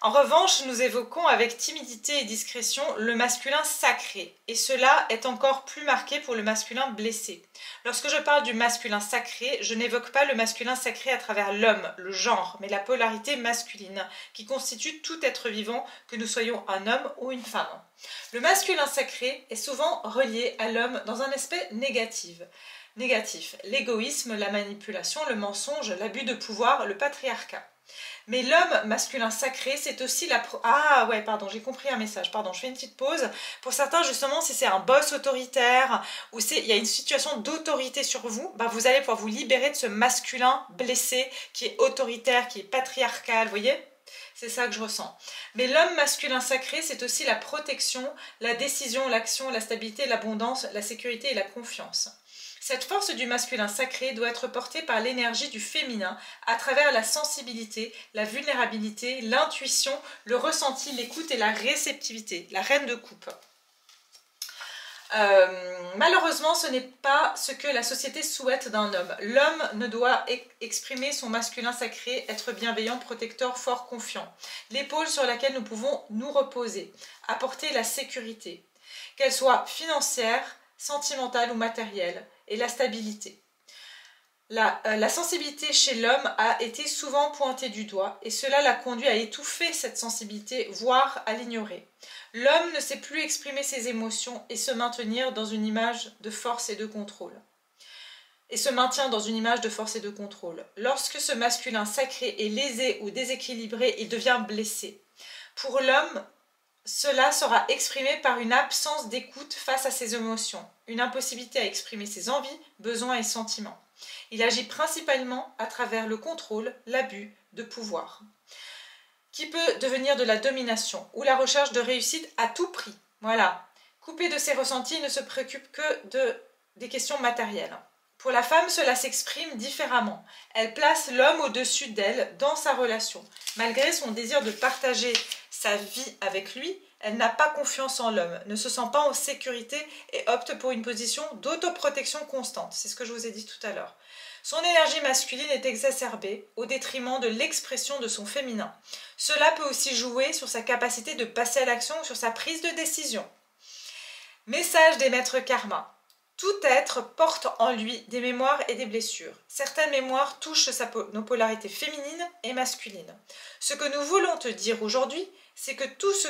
En revanche, nous évoquons avec timidité et discrétion le masculin sacré, et cela est encore plus marqué pour le masculin blessé. Lorsque je parle du masculin sacré, je n'évoque pas le masculin sacré à travers l'homme, le genre, mais la polarité masculine, qui constitue tout être vivant, que nous soyons un homme ou une femme. Le masculin sacré est souvent relié à l'homme dans un aspect négatif. L'égoïsme, la manipulation, le mensonge, l'abus de pouvoir, le patriarcat. Mais l'homme masculin sacré, c'est aussi la... Ah ouais, pardon, j'ai compris un message, pardon, je fais une petite pause. Pour certains, justement, si c'est un boss autoritaire ou il y a une situation d'autorité sur vous, bah, vous allez pouvoir vous libérer de ce masculin blessé qui est autoritaire, qui est patriarcal, vous voyez? C'est ça que je ressens. Mais l'homme masculin sacré, c'est aussi la protection, la décision, l'action, la stabilité, l'abondance, la sécurité et la confiance. Cette force du masculin sacré doit être portée par l'énergie du féminin à travers la sensibilité, la vulnérabilité, l'intuition, le ressenti, l'écoute et la réceptivité, la reine de coupe. Malheureusement, ce n'est pas ce que la société souhaite d'un homme. L'homme ne doit exprimer son masculin sacré, être bienveillant, protecteur, fort, confiant. L'épaule sur laquelle nous pouvons nous reposer, apporter la sécurité, qu'elle soit financière, sentimentale ou matérielle, et la stabilité. La sensibilité chez l'homme a été souvent pointée du doigt et cela l'a conduit à étouffer cette sensibilité, voire à l'ignorer. L'homme ne sait plus exprimer ses émotions et se maintenir dans une image de force et de contrôle. Lorsque ce masculin sacré est lésé ou déséquilibré, il devient blessé. Pour l'homme, cela sera exprimé par une absence d'écoute face à ses émotions, une impossibilité à exprimer ses envies, besoins et sentiments. Il agit principalement à travers le contrôle, l'abus de pouvoir, qui peut devenir de la domination ou la recherche de réussite à tout prix. Voilà. Coupé de ses ressentis, il ne se préoccupe que des questions matérielles. Pour la femme, cela s'exprime différemment. Elle place l'homme au-dessus d'elle dans sa relation. Malgré son désir de partager sa vie avec lui, elle n'a pas confiance en l'homme, ne se sent pas en sécurité et opte pour une position d'autoprotection constante. C'est ce que je vous ai dit tout à l'heure. Son énergie masculine est exacerbée au détriment de l'expression de son féminin. Cela peut aussi jouer sur sa capacité de passer à l'action ou sur sa prise de décision. Message des maîtres karma. Tout être porte en lui des mémoires et des blessures. Certaines mémoires touchent nos polarités féminines et masculines. Ce que nous voulons te dire aujourd'hui, c'est que tout ce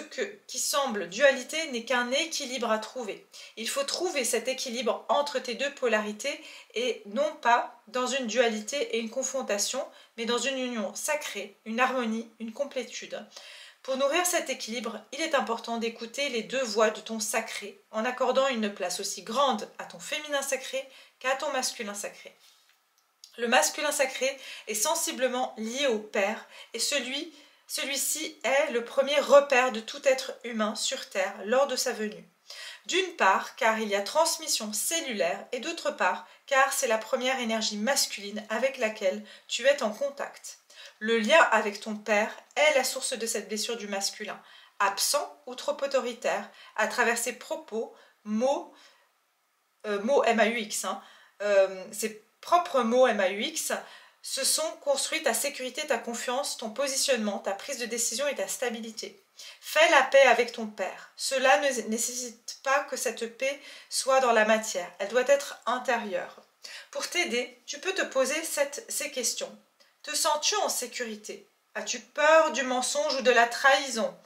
qui semble dualité n'est qu'un équilibre à trouver. Il faut trouver cet équilibre entre tes deux polarités et non pas dans une dualité et une confrontation, mais dans une union sacrée, une harmonie, une complétude. Pour nourrir cet équilibre, il est important d'écouter les deux voix de ton sacré, en accordant une place aussi grande à ton féminin sacré qu'à ton masculin sacré. Le masculin sacré est sensiblement lié au Père, et celui-ci est le premier repère de tout être humain sur Terre lors de sa venue. D'une part, car il y a transmission cellulaire, et d'autre part, car c'est la première énergie masculine avec laquelle tu es en contact. Le lien avec ton père est la source de cette blessure du masculin, absent ou trop autoritaire, à travers ses propos, mots MAUX, ses propres mots MAUX, se sont construits ta sécurité, ta confiance, ton positionnement, ta prise de décision et ta stabilité. Fais la paix avec ton père. Cela ne nécessite pas que cette paix soit dans la matière, elle doit être intérieure. Pour t'aider, tu peux te poser ces questions. Te sens-tu en sécurité? As-tu peur du mensonge ou de la trahison?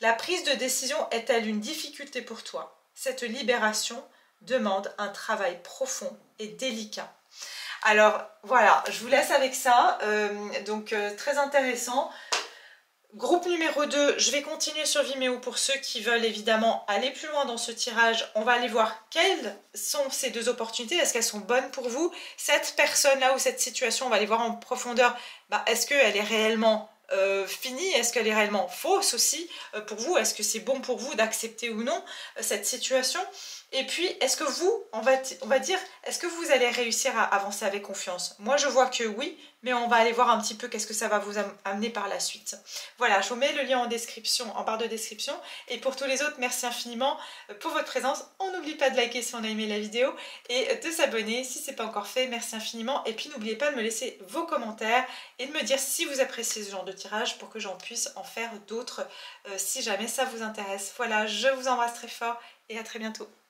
La prise de décision est-elle une difficulté pour toi? Cette libération demande un travail profond et délicat. Alors voilà, je vous laisse avec ça, très intéressant. Groupe numéro 2, je vais continuer sur Vimeo pour ceux qui veulent évidemment aller plus loin dans ce tirage. On va aller voir quelles sont ces deux opportunités, est-ce qu'elles sont bonnes pour vous? Cette personne-là ou cette situation, on va aller voir en profondeur, est-ce qu'elle est réellement finie? Est-ce qu'elle est réellement fausse aussi pour vous? Est-ce que c'est bon pour vous d'accepter ou non cette situation? Et puis, est-ce que vous, on va dire, est-ce que vous allez réussir à avancer avec confiance? Moi, je vois que oui, mais on va aller voir un petit peu qu'est-ce que ça va vous amener par la suite. Voilà, je vous mets le lien en description, en barre de description. Et pour tous les autres, merci infiniment pour votre présence. On n'oublie pas de liker si on a aimé la vidéo et de s'abonner si ce n'est pas encore fait. Merci infiniment. Et puis, n'oubliez pas de me laisser vos commentaires et de me dire si vous appréciez ce genre de tirage pour que j'en puisse en faire d'autres si jamais ça vous intéresse. Voilà, je vous embrasse très fort et à très bientôt.